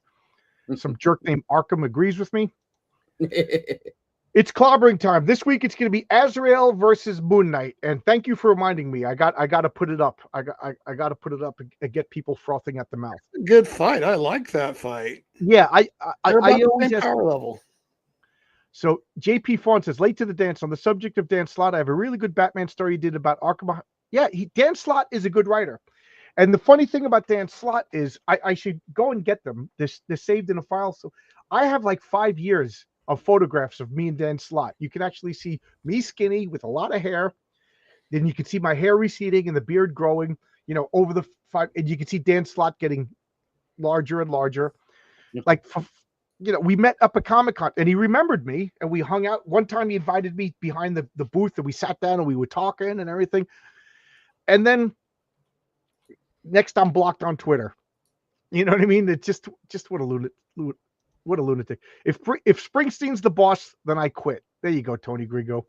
S1: Some jerk named Arkham agrees with me. It's clobbering time. This week it's going to be Azrael versus Moon Knight. And thank you for reminding me. I got to put it up. I got to put it up and get people frothing at the mouth.
S3: Good fight. I like that fight.
S1: Yeah,
S3: They're about the
S1: always
S3: same power level.
S1: So JP Fawn says, late to the dance. On the subject of Dan Slott, I have a really good Batman story he did about Arkham. Yeah, Dan Slott is a good writer. And the funny thing about Dan Slott is I should go and get them. They're saved in a file. So I have like 5 years of photographs of me and Dan Slott. You can actually see me skinny with a lot of hair. Then you can see my hair receding and the beard growing, over the 5. And you can see Dan Slott getting larger and larger. Like, we met up at Comic-Con and he remembered me and we hung out. One time he invited me behind the booth and we sat down and we were talking and everything. And then next I'm blocked on Twitter. You know what I mean? It's just what a lunatic. If Springsteen's the boss, then I quit. There you go, Tony Grigo.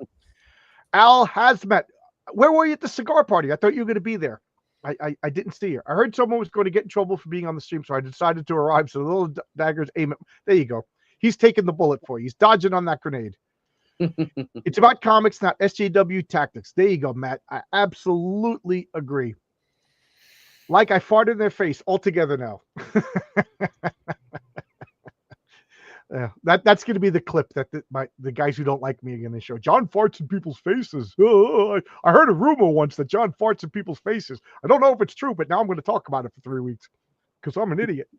S1: Al Hazmat. Where were you at the cigar party? I thought you were going to be there. I didn't see her. I heard someone was going to get in trouble for being on the stream, so I decided to arrive. So the little daggers aim at. There you go. He's taking the bullet for you. He's dodging on that grenade. It's about comics, not SJW tactics. There you go, Matt. I absolutely agree. Like I farted in their face altogether now. Yeah, that's going to be the clip that the guys who don't like me are going to show. John farts in people's faces. Oh, I heard a rumor once that John farts in people's faces. I don't know if it's true, but now I'm going to talk about it for 3 weeks because I'm an idiot.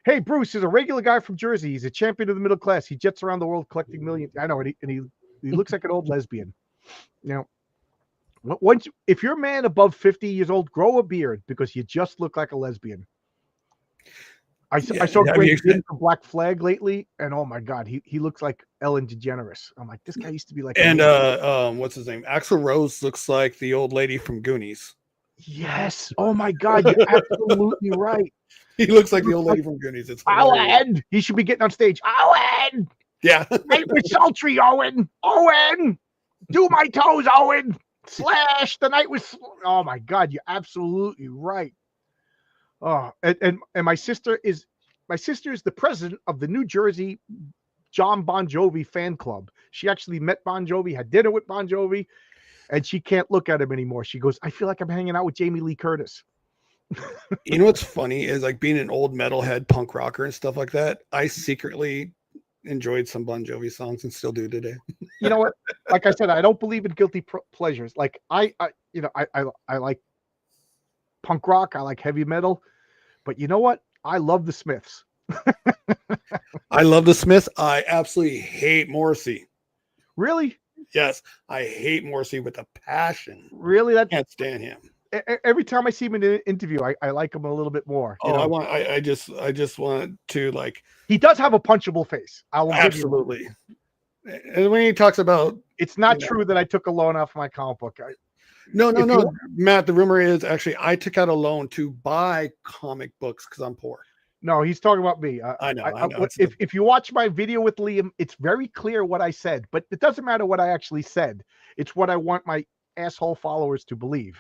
S1: Hey, Bruce is a regular guy from Jersey. He's a champion of the middle class. He jets around the world collecting millions. I know, and he looks like an old lesbian. If you're a man above 50 years old, grow a beard because you just look like a lesbian. I saw Greg Ginn from Black Flag lately, and oh my God, he looks like Ellen DeGeneres. I'm like, this guy used to be like.
S3: And what's his name? Axl Rose looks like the old lady from Goonies.
S1: Yes. Oh my God, you're absolutely right.
S3: He looks like the old lady from Goonies. It's
S1: Owen. He should be getting on stage. Owen.
S3: Yeah.
S1: Night was sultry, Owen. Owen. Do my toes, Owen. Slash. The night was. Oh my God, you're absolutely right. Oh, and my sister is the president of the New Jersey John Bon Jovi fan club. She actually met Bon Jovi, had dinner with Bon Jovi, and she can't look at him anymore. She goes, I feel like I'm hanging out with Jamie Lee Curtis.
S3: You know what's funny is like being an old metalhead punk rocker and stuff like that. I secretly enjoyed some Bon Jovi songs and still do today.
S1: you know what? Like I said, I don't believe in guilty pleasures. Like I like punk rock. I like heavy metal. But you know what? I love the Smiths.
S3: I love the Smiths. I absolutely hate Morrissey.
S1: Really?
S3: Yes, I hate Morrissey with a passion.
S1: Really?
S3: I can't stand him.
S1: Every time I see him in an interview, I like him a little bit more. You know?
S3: I just want to like.
S1: He does have a punchable face. I will
S3: Absolutely. And when he talks about,
S1: it's not true that I took a loan off my comic book.
S3: No, Matt. The rumor is actually I took out a loan to buy comic books because I'm poor.
S1: No, he's talking about me.
S3: I know.
S1: If you watch my video with Liam, it's very clear what I said, but it doesn't matter what I actually said. It's what I want my asshole followers to believe.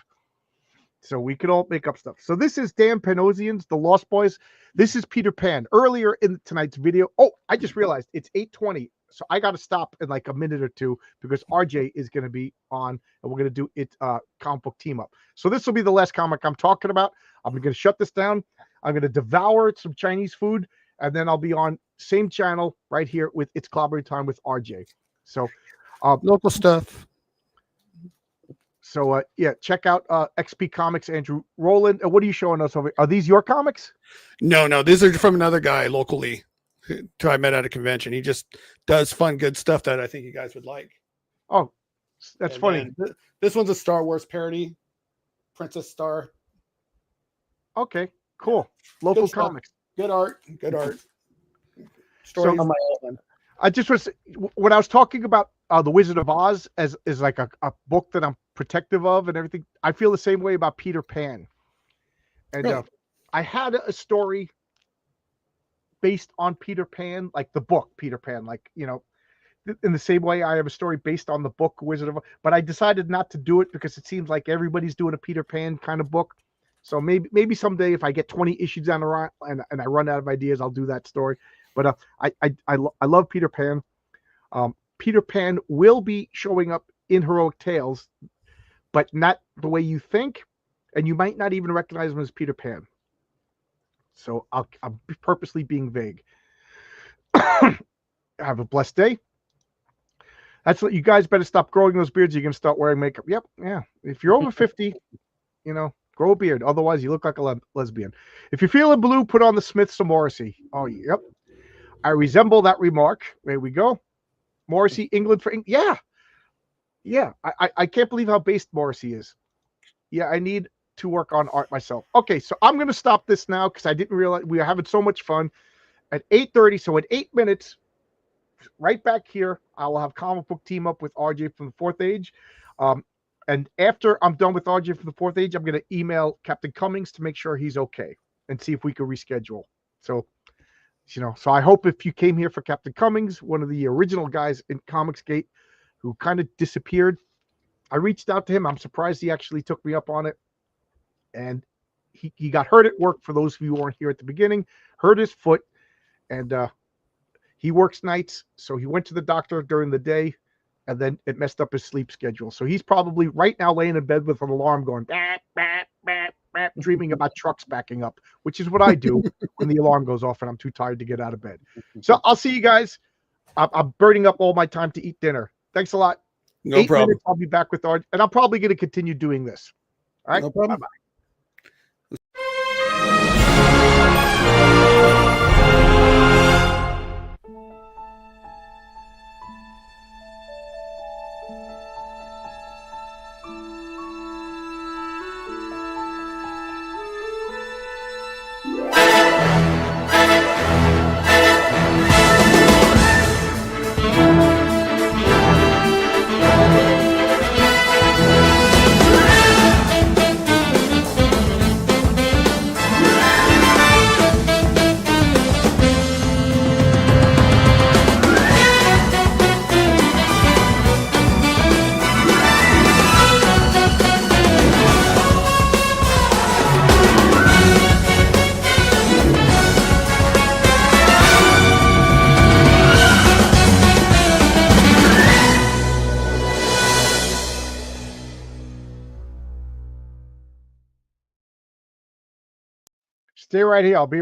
S1: So we could all make up stuff. So this is Dan Panosian's The Lost Boys. This is Peter Pan. Earlier in tonight's video, I just realized it's 8:20. So I got to stop in like a minute or two because RJ is going to be on and we're going to do it comic book team up. So this will be the last comic I'm talking about. I'm going to shut this down. I'm going to devour some Chinese food and then I'll be on same channel right here with It's Clobbering Time with RJ. So
S3: local stuff.
S1: So yeah, check out XP Comics, Andrew Rowland. What are you showing us over? Are these your comics?
S3: No, these are from another guy locally who I met at a convention. He just does fun, good stuff that I think you guys would like.
S1: Oh, that's funny.
S3: This one's a Star Wars parody, Princess Star.
S1: Okay, cool. Local
S3: good
S1: comics.
S3: Good art. Stories.
S1: So, I just was when I was talking about The Wizard of Oz as like a book that I'm protective of and everything. I feel the same way about Peter Pan. And
S3: really?
S1: I had a story based on Peter Pan, like the book Peter Pan, like, you know, in the same way I have a story based on the book Wizard of Oz, but I decided not to do it because it seems like everybody's doing a Peter Pan kind of book. So maybe someday if I get 20 issues down the line and I run out of ideas, I'll do that story. But I love Peter Pan. Peter Pan will be showing up in Heroic Tales, but not the way you think, and you might not even recognize him as Peter Pan. So I'm purposely being vague. Have a blessed day. That's what you guys better stop growing those beards. You're gonna start wearing makeup. Yep, yeah. If you're over 50, you know, grow a beard. Otherwise, you look like a lesbian. If you're feeling blue, put on the Smiths or Morrissey. Oh, yep. I resemble that remark. There we go. Morrissey, England for England. Yeah. I can't believe how based Morrissey is. Yeah, I need to work on art myself. Okay, so I'm going to stop this now because I didn't realize we are having so much fun at 8:30. So in 8 minutes, right back here, I will have comic book team up with RJ from the Fourth Age. And after I'm done with RJ from the Fourth Age, I'm going to email Captain Cummings to make sure he's okay and see if we can reschedule. So, you know, so I hope if you came here for Captain Cummings, one of the original guys in Comicsgate who kind of disappeared, I reached out to him. I'm surprised he actually took me up on it. And he got hurt at work, for those of you who weren't here at the beginning, hurt his foot, and he works nights, so he went to the doctor during the day, and then it messed up his sleep schedule. So he's probably right now laying in bed with an alarm going, bat, bat, bat, bat, dreaming about trucks backing up, which is what I do when the alarm goes off and I'm too tired to get out of bed. So I'll see you guys. I'm burning up all my time to eat dinner. Thanks a lot.
S3: No problem.
S1: Minutes, I'll be back with Art, and I'm probably going to continue doing this. All right.
S3: No problem.
S1: Bye-bye. Stay right here. I'll be